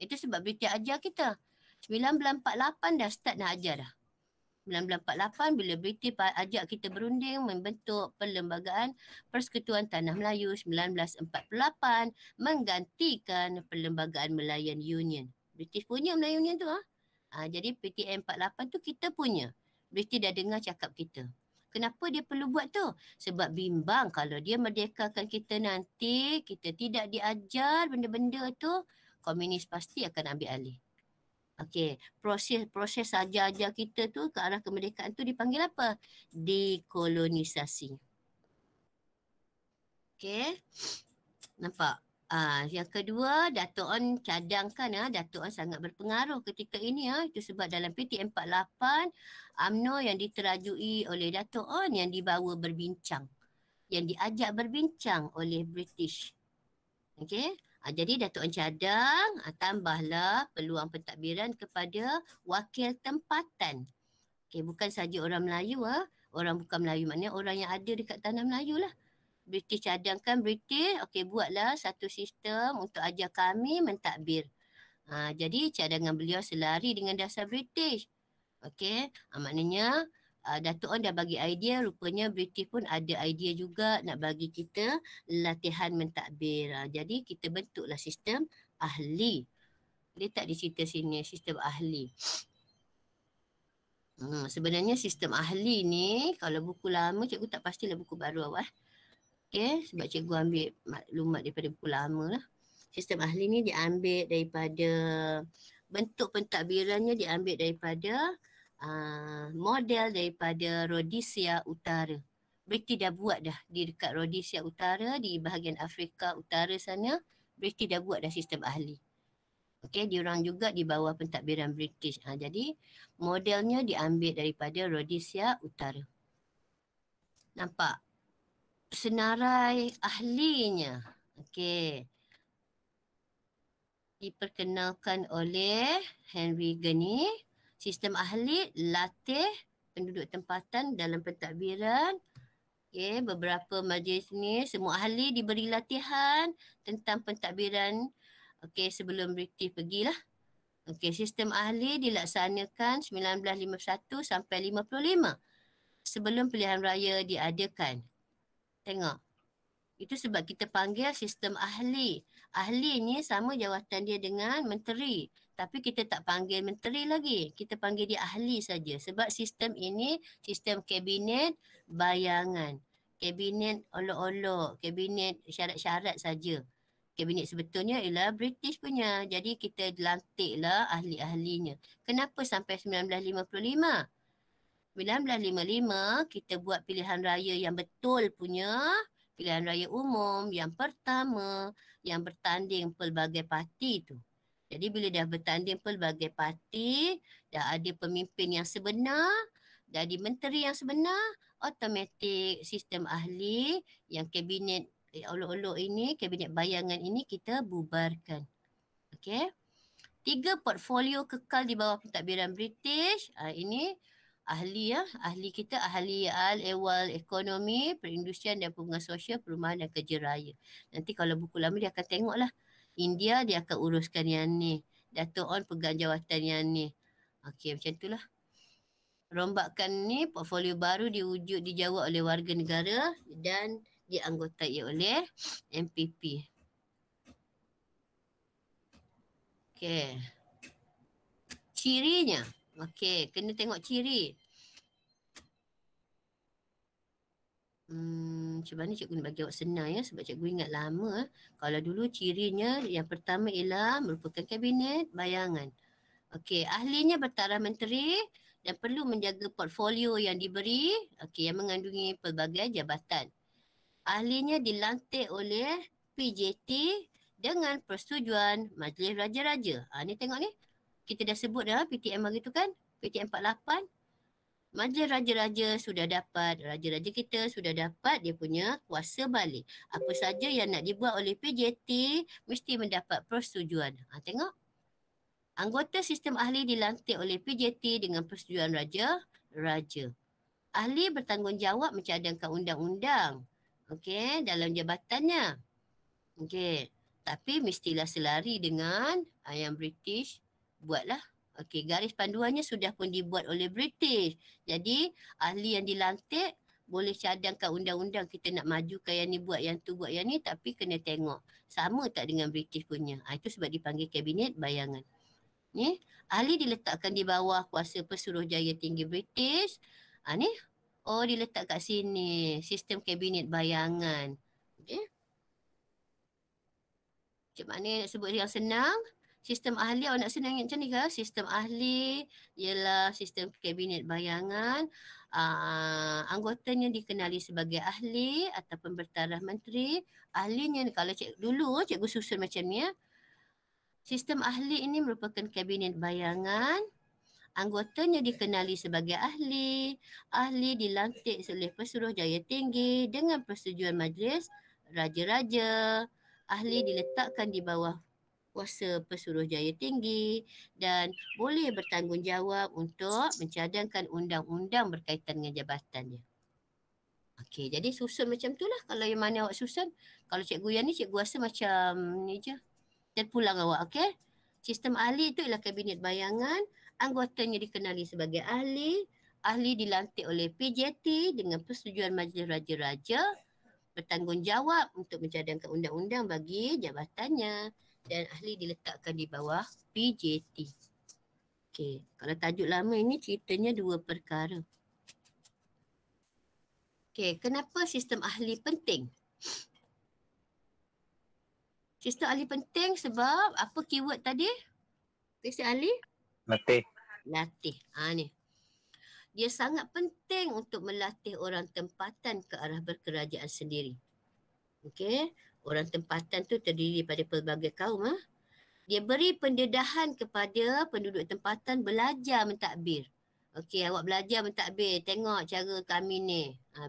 Itu sebab British ajar kita. 1948 dah start nak ajar dah. 1948 bila British ajak kita berunding membentuk Perlembagaan Persekutuan Tanah Melayu 1948 menggantikan Perlembagaan Melayan Union. British punya Melayan Union tu jadi PTM 48 tu kita punya. British dah dengar cakap kita. Kenapa dia perlu buat tu? Sebab bimbang kalau dia merdekakan kita nanti, kita tidak diajar benda-benda tu, komunis pasti akan ambil alih. Okey, proses ajar-ajar kita tu ke arah kemerdekaan tu dipanggil apa? Dekolonisasi. Okey. Nampak? Yang kedua, Dato' On cadangkan Dato' On sangat berpengaruh ketika ini itu sebab dalam PTM 48 UMNO yang diterajui oleh Dato' On yang dibawa berbincang, yang diajak berbincang oleh British. Okey. Jadi Dato' On cadang, tambahlah peluang pentadbiran kepada wakil tempatan. Okey, bukan saja orang Melayu orang bukan Melayu maknanya orang yang ada dekat tanah Melayu lah. British cadangkan okey buatlah satu sistem untuk ajar kami mentadbir. Jadi cadangan beliau selari dengan dasar British. Okey, maknanya Dato' On dah bagi idea, rupanya British pun ada idea juga nak bagi kita latihan mentadbir. Jadi kita bentuklah sistem ahli. Dia tak dicerita sini, sistem ahli. Sebenarnya sistem ahli ni, kalau buku lama, cikgu tak pastilah buku baru awal. Okey, sebab cikgu ambil maklumat daripada buku lama lah. Sistem ahli ni diambil daripada, bentuk pentadbirannya diambil daripada model daripada Rhodesia Utara. British dah buat dah di dekat Rhodesia Utara, di bahagian Afrika Utara sana, British dah buat dah sistem ahli. Okey, diorang juga di bawah pentadbiran British. Jadi modelnya diambil daripada Rhodesia Utara. Nampak? Senarai ahlinya. Okey. Diperkenalkan oleh Henry Gurney. Sistem ahli latih penduduk tempatan dalam pentadbiran. Okay, beberapa majlis ni semua ahli diberi latihan tentang pentadbiran sebelum British pergilah. Sistem ahli dilaksanakan 1951 sampai 55 sebelum pilihan raya diadakan. Tengok. Itu sebab kita panggil sistem ahli. Ahli ni sama jawatan dia dengan menteri. Tapi kita tak panggil menteri lagi. Kita panggil dia ahli saja. Sebab sistem ini sistem kabinet bayangan. Kabinet olok-olok. Kabinet syarat-syarat saja. Kabinet sebetulnya ialah British punya. Jadi kita lantiklah ahli-ahlinya. Kenapa sampai 1955? 1955 kita buat pilihan raya yang betul punya. Pilihan raya umum yang pertama yang bertanding pelbagai parti tu. Jadi bila dah bertanding pelbagai parti, dah ada pemimpin yang sebenar, dah ada menteri yang sebenar, automatik sistem ahli yang kabinet olok-olok ini, kabinet bayangan ini kita bubarkan. Okey. 3 portfolio kekal di bawah pentadbiran British. Ini ahli ahli kita ahli al-ehwal ekonomi, perindustrian dan pembangunan sosial, perumahan dan kerja raya. Nanti kalau buku lama dia akan tengoklah. India dia akan uruskan yang ni. Dato' On pegang jawatan yang ni. Okey, macam itulah. Rombakan ni portfolio baru dijawab oleh warga negara dan dianggotai oleh MPP. Okey. Cirinya. Okey, kena tengok ciri. Macam mana cikgu nak bagi awak senang sebab cikgu ingat lama. Kalau dulu cirinya yang pertama ialah merupakan kabinet bayangan. Okey, ahlinya bertaraf menteri dan perlu menjaga portfolio yang diberi yang mengandungi pelbagai jabatan. Ahlinya dilantik oleh PJT dengan persetujuan Majlis Raja-Raja. Ni tengok ni. Kita dah sebut dah PTM hari tu kan. PTM 48. Majlis Raja-Raja sudah dapat, Raja-Raja kita sudah dapat dia punya kuasa balik. Apa saja yang nak dibuat oleh PJT mesti mendapat persetujuan. Tengok. Anggota sistem ahli dilantik oleh PJT dengan persetujuan Raja-Raja. Ahli bertanggungjawab mencadangkan undang-undang. Dalam jabatannya. Tapi mestilah selari dengan yang British buatlah. Garis panduannya sudah pun dibuat oleh British. Jadi, ahli yang dilantik boleh cadangkan undang-undang kita nak majukan yang ni, buat yang tu, buat yang ni. Tapi kena tengok sama tak dengan British punya. Itu sebab dipanggil Kabinet Bayangan. Ni, ahli diletakkan di bawah kuasa Pesuruhjaya Tinggi British. Ni, diletak kat sini. Sistem Kabinet Bayangan. Macam mana nak sebut yang senang? Sistem ahli, awak nak senang macam ni ke? Sistem ahli ialah sistem Kabinet Bayangan. Anggotanya dikenali sebagai ahli ataupun bertaraf menteri. Ahlinya, kalau dulu cikgu susun macam ni. Sistem ahli ini merupakan Kabinet Bayangan. Anggotanya dikenali sebagai ahli. Ahli dilantik oleh Pesuruhjaya Tinggi dengan persetujuan Majlis Raja-Raja. Ahli diletakkan di bawah kuasa Pesuruhjaya Tinggi dan boleh bertanggungjawab untuk mencadangkan undang-undang berkaitan dengan jabatannya. Jadi susun macam tu lah. Kalau yang mana awak susun, kalau cikgu yang ni, cikgu rasa macam ni je. Terpulang awak, Sistem ahli itu ialah Kabinet Bayangan. Anggotanya dikenali sebagai ahli. Ahli dilantik oleh PJT dengan persetujuan Majlis Raja-Raja. Bertanggungjawab untuk mencadangkan undang-undang bagi jabatannya. Dan ahli diletakkan di bawah PJT. Kalau tajuk lama ini ceritanya 2 perkara. Kenapa sistem ahli penting? Sistem ahli penting sebab apa keyword tadi? Sistem ahli? Latih. Latih. Ni. Dia sangat penting untuk melatih orang tempatan ke arah berkerajaan sendiri. Orang tempatan tu terdiri daripada pelbagai kaum. Dia beri pendedahan kepada penduduk tempatan belajar mentadbir. Awak belajar mentadbir. Tengok cara kami ni.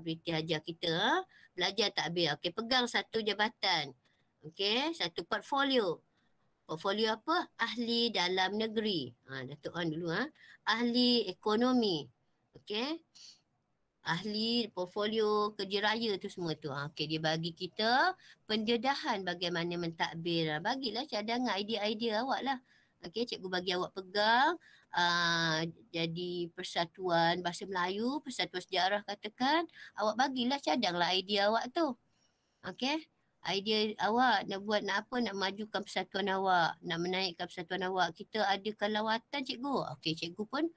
British ajar kita. Belajar tadbir. Pegang satu jabatan. Satu portfolio. Portfolio apa? Ahli dalam negeri. Datuk On dulu. Ahli ekonomi. Ahli portfolio kerja raya tu semua tu. Dia bagi kita pendedahan bagaimana mentadbir. Bagilah cadangan idea-idea awak lah. Cikgu bagi awak pegang. Jadi Persatuan Bahasa Melayu, Persatuan Sejarah katakan. Awak bagilah cadanglah idea awak tu. Idea awak nak buat nak apa, nak majukan persatuan awak. Nak menaikkan persatuan awak. Kita adakan lawatan cikgu. Cikgu pun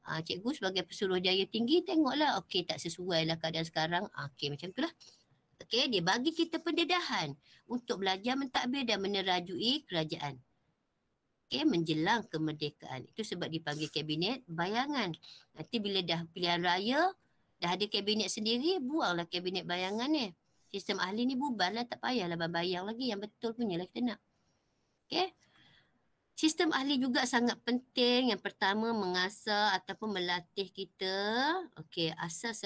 cikgu sebagai Pesuruhjaya Tinggi tengoklah tak sesuai lah keadaan sekarang. Macam tu lah. Dia bagi kita pendedahan untuk belajar mentadbir dan menerajui kerajaan. Menjelang kemerdekaan. Itu sebab dipanggil Kabinet Bayangan. Nanti bila dah pilihan raya, dah ada kabinet sendiri, buanglah Kabinet Bayangan ni. Sistem ahli ni bubarlah, tak payahlah bayang lagi. Yang betul punya lah kita nak. Sistem ahli juga sangat penting. Yang pertama, mengasah ataupun melatih kita. Asas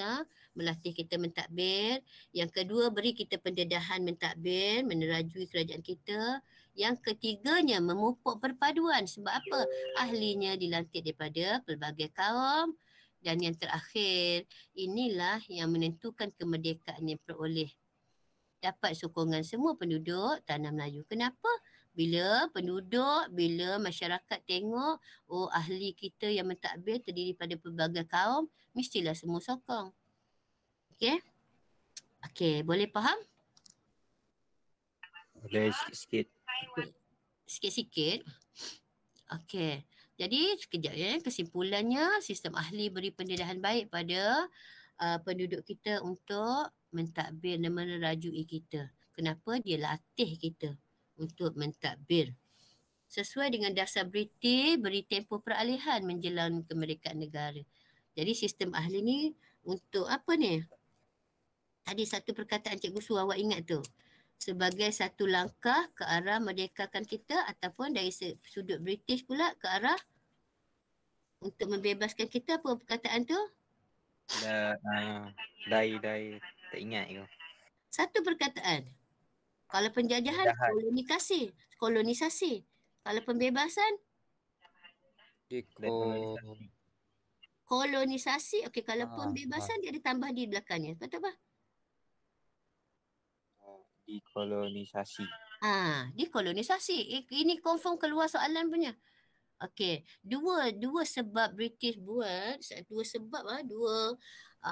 melatih kita mentadbir. Yang kedua, beri kita pendedahan mentadbir, menerajui kerajaan kita. Yang ketiganya, memupuk perpaduan. Sebab apa? Ahlinya dilantik daripada pelbagai kaum. Dan yang terakhir, inilah yang menentukan kemerdekaan yang peroleh. Dapat sokongan semua penduduk tanah Melayu. Kenapa? Bila masyarakat tengok, ahli kita yang mentadbir terdiri pada pelbagai kaum, mestilah semua sokong. Boleh faham? Boleh sikit-sikit. Sikit-sikit. Jadi sekejap kesimpulannya, sistem ahli beri pendedahan baik pada penduduk kita untuk mentadbir dan menerajui kita. Kenapa? Dia latih kita untuk mentadbir. Sesuai dengan dasar British, beri tempoh peralihan menjelang kemerdekaan negara. Jadi sistem ahli ni untuk apa ni? Tadi satu perkataan Cikgu Su awak ingat tu. Sebagai satu langkah ke arah merdekakan kita ataupun dari sudut British pula ke arah untuk membebaskan kita, apa perkataan tu? Dai tak ingat ke. Satu perkataan. Kalau penjajahan, kolonisasi. Kalau pembebasan, Dekolonisasi. kolonisasi. Okey, kalau Ah, pembebasan dia ada tambah di belakangnya. Betul apa? Dekolonisasi. Dekolonisasi. Ini confirm keluar soalan punya. Okey, dua sebab British buat, dua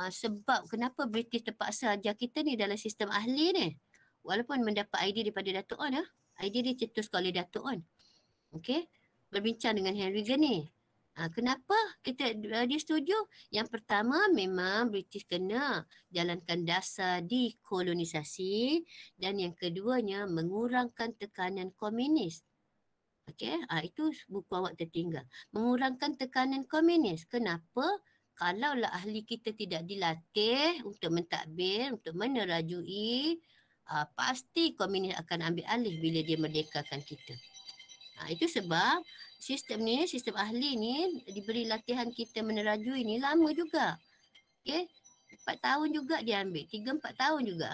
sebab kenapa British terpaksa ajar kita ni dalam sistem ahli ni. Walaupun mendapat idea daripada Datuk On idea dia cetuskan oleh Datuk On. Okey, berbincang dengan Henry Gurney. Kenapa dia setuju? Yang pertama memang British kena jalankan dasar dekolonisasi dan yang keduanya mengurangkan tekanan komunis. Okey, itu buku awak tertinggal. Mengurangkan tekanan komunis. Kenapa? Kalaulah ahli kita tidak dilatih untuk mentadbir, untuk menerajui, pasti komunis akan ambil alih bila dia merdekakan kita. Itu sebab sistem ahli ni diberi latihan kita menerajui ni lama juga. Okey, 4 tahun juga dia ambil. 3-4 tahun juga.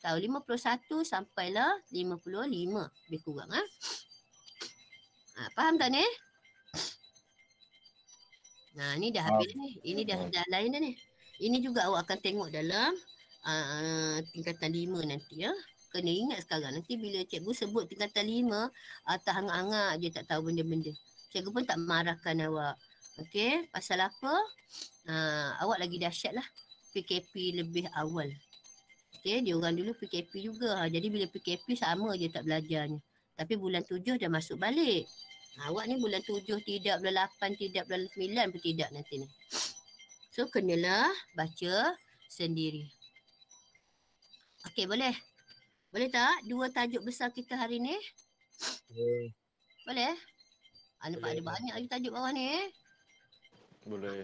Tahun 51 sampailah 55 lebih kurang. Faham tak ni? Ni dah habis ni. Ini dah lain dah ni. Ini juga awak akan tengok dalam tingkatan 5 nanti ya. Kena ingat sekarang. Nanti bila cikgu sebut tingkatan 5, terhangak-hangak je tak tahu benda-benda. Cikgu pun tak marahkan awak. Okey, pasal apa? Awak lagi dahsyat lah. PKP lebih awal. Okey, dia orang dulu PKP juga. Jadi bila PKP sama je tak belajarnya. Tapi bulan 7 dah masuk balik. Awak ni bulan 7 tidak, bulan 8 tidak, bulan 9 pun tidak nanti ni. So kenalah baca sendiri. Okey, boleh? Boleh tak? 2 tajuk besar kita hari ni. Boleh? Nampak ada banyak lagi tajuk bawah ni. Boleh.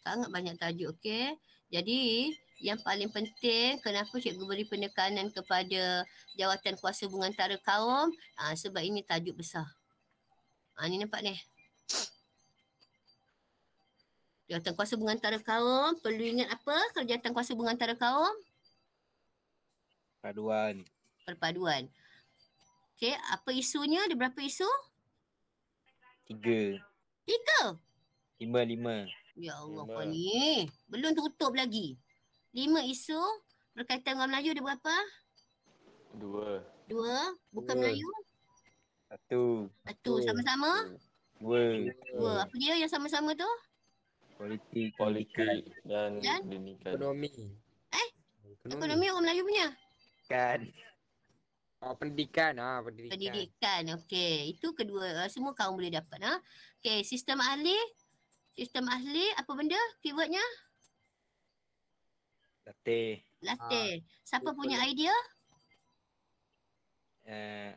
Sangat banyak tajuk, okey. Jadi yang paling penting kenapa cikgu beri penekanan kepada jawatan kuasa hubungan antara kaum, sebab ini tajuk besar. Ni nampak ni. Jawatan kuasa hubungan antara kaum, perlu ingat apa kalau jawatan kuasa hubungan antara kaum? Perpaduan. Okey, apa isunya? Ada berapa isu? 3. 5. Ya Allah, 5. kau ni. Belum tutup lagi. 5 isu. Berkaitan dengan Melayu ada berapa? 2. Bukan 2. Melayu? 1. 1. Sama-sama? 2. 2. Apa dia yang sama-sama tu? Politik dan Dan? pendidikan. Ekonomi. Ekonomi orang Melayu punya? Kan. Pendidikan. Pendidikan. Okey. Itu kedua. Semua kaum boleh dapat. Okey. Sistem ahli. Apa benda? Keywordnya? Latih. Siapa punya idea?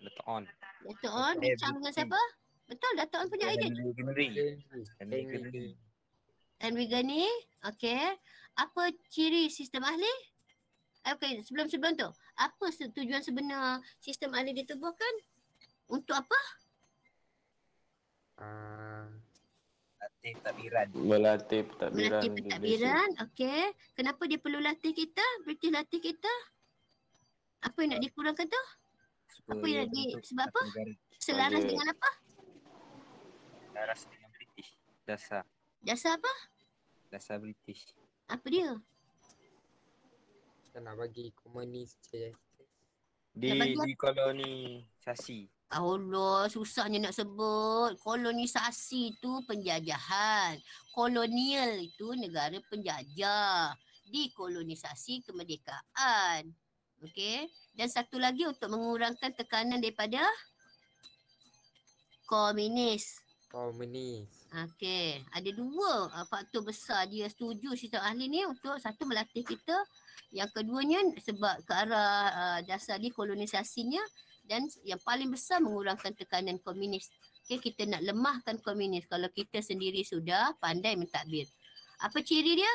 Datuk On. Datuk On. Bincang dengan siapa? Betul. Datuk On punya idea. Henry Gurney. Okey. Apa ciri sistem ahli? Okey, sebelum tu. Apa tujuan sebenar sistem ahli ditubuhkan? Untuk apa? Melatih pentadbiran. Okey. Kenapa dia perlu latih kita? British latih kita? Apa yang nak dikurangkan tu? Apa yang sebab apa? Selaras dengan apa? Selaras dengan British. Dasar British. Apa dia? Kita nak bagi komunis je. Dekolonisasi. Allah, susahnya nak sebut. Kolonisasi tu penjajahan. Kolonial itu negara penjajah. Dekolonisasi kemerdekaan. Okey. Dan satu lagi untuk mengurangkan tekanan daripada komunis. Okey. Ada 2 faktor besar dia setuju sistem ahli ni untuk satu melatih kita. Yang keduanya sebab ke arah dasar dekolonisasinya. Dan yang paling besar mengurangkan tekanan komunis. Okey, kita nak lemahkan komunis kalau kita sendiri sudah pandai mentadbir. Apa ciri dia?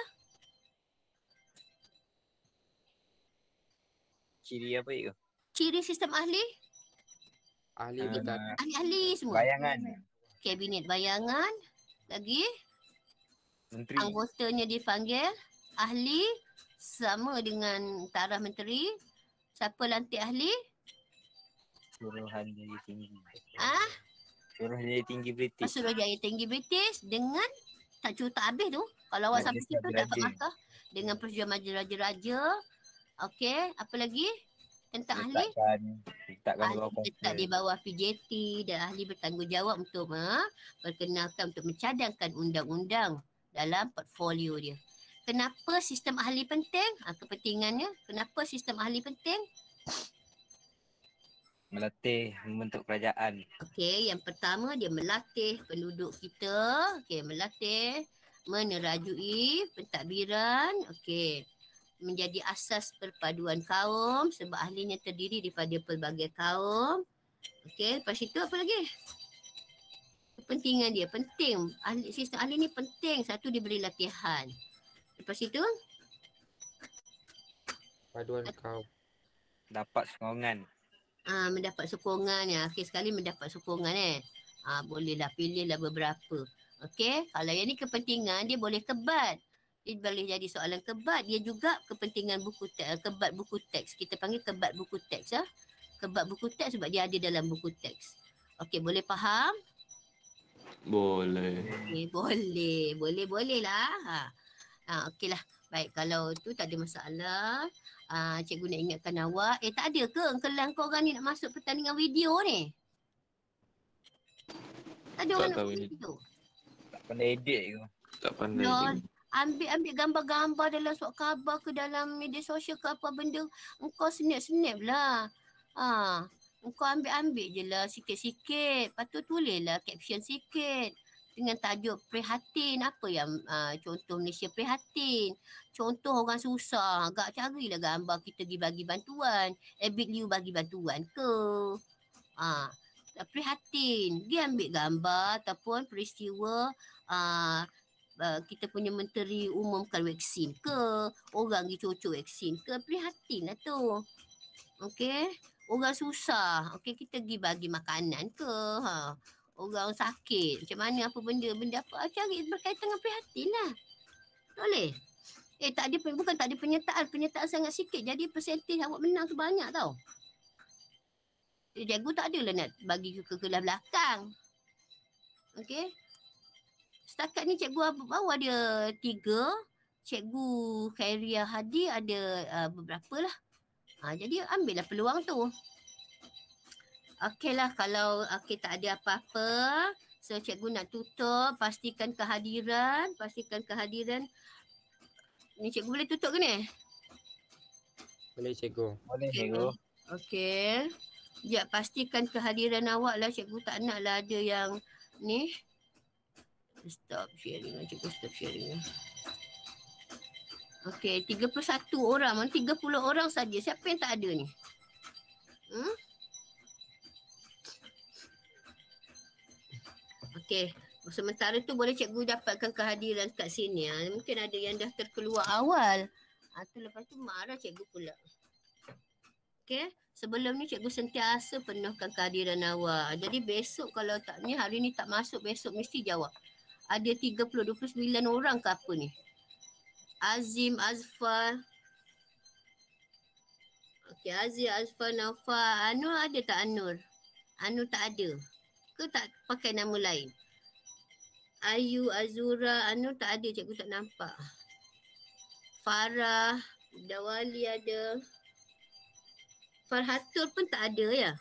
Ciri apa itu? Ciri sistem ahli? Ahli betul. Ahli-ahli semua. Bayangan. Kabinet bayangan. Lagi? Menteri. Anggotanya dipanggil ahli sama dengan taraf menteri. Siapa lantik ahli? Suruhanjaya Tinggi. Ah, Suruhanjaya Tinggi British. Suruhanjaya Tinggi British dengan tak cukup tak habis tu. Kalau awak sampai Majlis situ dapat Raja. markah dengan persetujuan majlis raja-raja. Okey, apa lagi? Tentang ahli? Letakkan Ahli bawah letak di bawah PJT dan ahli bertanggungjawab untuk perkenalkan untuk mencadangkan undang-undang dalam portfolio dia. Kenapa sistem ahli penting? Kepentingannya. Kenapa sistem ahli penting? Melatih membentuk kerajaan. Okey, yang pertama dia melatih penduduk kita. Okey, melatih menerajui pentadbiran. Okey, menjadi asas perpaduan kaum sebab ahlinya terdiri daripada pelbagai kaum. Okey, lepas itu apa lagi? Kepentingan dia penting. Sistem ahli ni penting. Satu, diberi latihan. Lepas itu? Paduan kau. Dapat sokongan. Mendapat sokongan ya. Okey, sekali mendapat sokongan bolehlah pilihlah beberapa. Okey, kalau yang ni kepentingan dia boleh kebat. Dia boleh jadi soalan kebat. Dia juga kepentingan buku teks, kebat buku teks. Kita panggil kebat buku teks ya. Kebat buku teks sebab dia ada dalam buku teks. Okey, boleh faham? Boleh. Okay, boleh lah. Okeylah. Baik, kalau tu tak ada masalah. Cikgu nak ingatkan awak. Tak ada ke kelas korang ni nak masuk pertandingan video ni? Tak ada orang nak tahu buat ni. video? Tak pandai edit ke? Tak pandai Lol. dia. Ambil gambar-gambar dalam surat khabar ke dalam media sosial ke apa benda. Engkau snap lah. Engkau ambil je lah sikit-sikit. Lepas tu tulislah caption sikit. Dengan tajuk prihatin. Apa yang contoh Malaysia prihatin. Contoh orang susah. Agak carilah gambar kita pergi bagi bantuan. Bit Liu bagi bantuan ke. Prihatin. Dia ambil gambar ataupun peristiwa kita punya menteri umumkan vaksin ke, orang pergi cocok vaksin ke, prihatin lah tu. Okey, orang susah, okey kita pergi bagi makanan ke, orang sakit, macam mana apa benda apa, cari berkaitan dengan prihatin lah. Boleh? Tak ada, bukan tak ada penyertaan sangat sikit, jadi persentage awak menang tu banyak tau. Cikgu tak adalah nak bagi ke kelas belakang. Okey. Setakat ni cikgu bawa ada 3. Cikgu Khairia Hadi ada beberapa lah. Jadi ambillah peluang tu. Okeylah kalau tak ada apa-apa. So cikgu nak tutup. Pastikan kehadiran. Ni cikgu boleh tutup ke ni? Boleh cikgu. Boleh cikgu. Okey. Sekejap pastikan kehadiran awak lah. Cikgu tak nak lah ada yang ni. Stop sharing lah. Cikgu stop sharing lah. Okey, 31 orang. 30 orang saja. Siapa yang tak ada ni? Okey. Sementara tu boleh cikgu dapatkan kehadiran kat sini. Mungkin ada yang dah terkeluar awal. Tu lepas tu marah cikgu pula. Okey. Sebelum ni cikgu sentiasa penuhkan kehadiran awak. Jadi besok kalau tak ni, hari ni tak masuk, besok mesti jawab. Ada 29 orang ke apa ni? Azim, Azfar. Okey, Azim, Azfar, Naufal. Anur ada tak Anur? Anur tak ada. Ke tak pakai nama lain? Ayu, Azura, Anur tak ada, cikgu tak nampak. Farah, Dawali ada. Farhatul pun tak ada ya?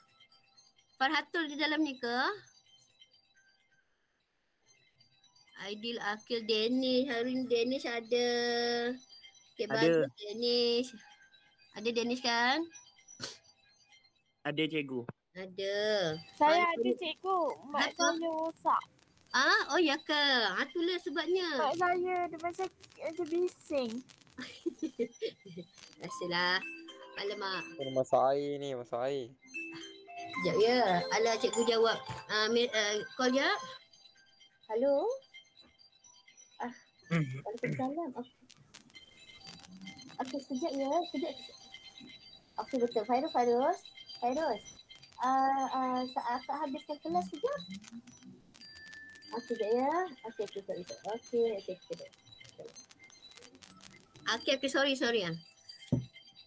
Farhatul di dalam ni ke? Aidil, Akil, Danish. Hari ni Danish ada. Okay, Ada. bagus Danish. Ada Danish kan? Ada cikgu. Ada. Saya ada cikgu. Mak Apa? saya rosak. Oh ya ke? Itulah sebabnya. Mak saya dia macam ada bising. Biasalah. Alamak. Masak air ni, masak air. Sekejap ya. Alah cikgu jawab. Call jap. Hello? Waalaikumsalam. Okey, sekejap ya. Sekejap. Okey, betul. Fairuz. Akak habiskan kelas sekejap. Okey, sekejap ya. Okey, sekejap. Okey, sorry.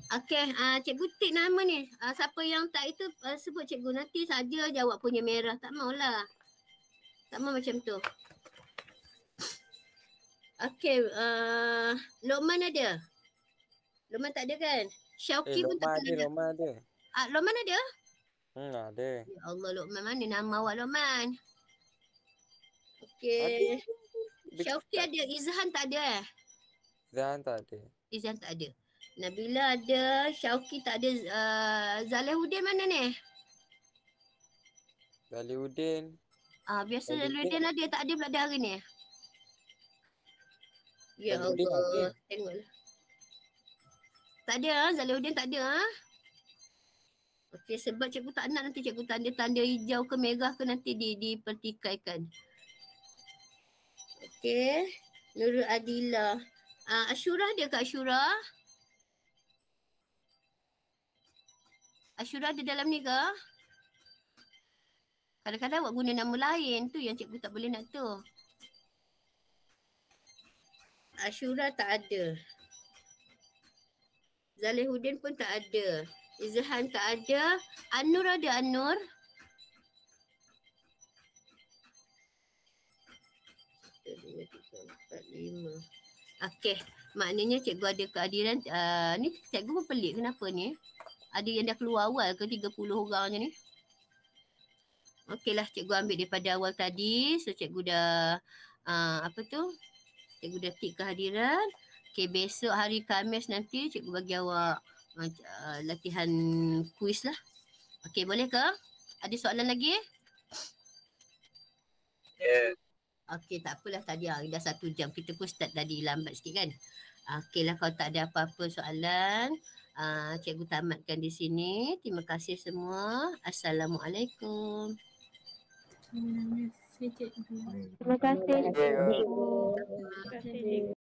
Okey, cikgu tik nama ni. Siapa yang tak itu sebut cikgu. Nanti saja jawab punya merah. Tak maulah. Tak mau macam tu. Okey, Lokman ada? Lokman tak ada kan? Syauqi pun tak ada. Lokman ada. Lokman ada? Ada. Ya Allah, Lokman mana nama awak Lokman? Okey. Syauqi ada, Izhan tak ada Zan tak ada. Izhan tak ada. Nabila ada, Syauqi tak ada. Zalihuddin mana ni? Zalihuddin. Biasa Zalihuddin. Zalihuddin ada, tak ada pula dia hari ni. Ya Zalihuddin Allah, tengoklah. Tak ada, Zalihuddin tak ada. Okey, sebab cikgu tak nak nanti cikgu tanda hijau ke merah ke nanti dipertikaikan. Okey, Nurul Adila. Ashura ada ke Ashura? Ashura ada dalam ni ke? Kadang-kadang awak guna nama lain tu yang cikgu tak boleh nak tu. Ashura tak ada. Zalihuddin pun tak ada. Izhan tak ada. Anur ada, Anur? Okey, maknanya cikgu ada kehadiran. Ni cikgu pun pelik kenapa ni. Ada yang dah keluar awal ke 30 orang je ni. Okeylah, cikgu ambil daripada awal tadi. So cikgu dah cikgu dah tik kehadiran. Okey, besok hari Khamis nanti cikgu bagi awak latihan kuis lah. Okey, boleh ke? Ada soalan lagi? Ya. Okey, tak apalah tadi dah 1 jam. Kita pun start tadi lambat sikit kan. Okeylah, kalau tak ada apa-apa soalan, cikgu tamatkan di sini. Terima kasih semua. Assalamualaikum. Terima kasih, cikgu. Terima kasih. Terima kasih, cikgu.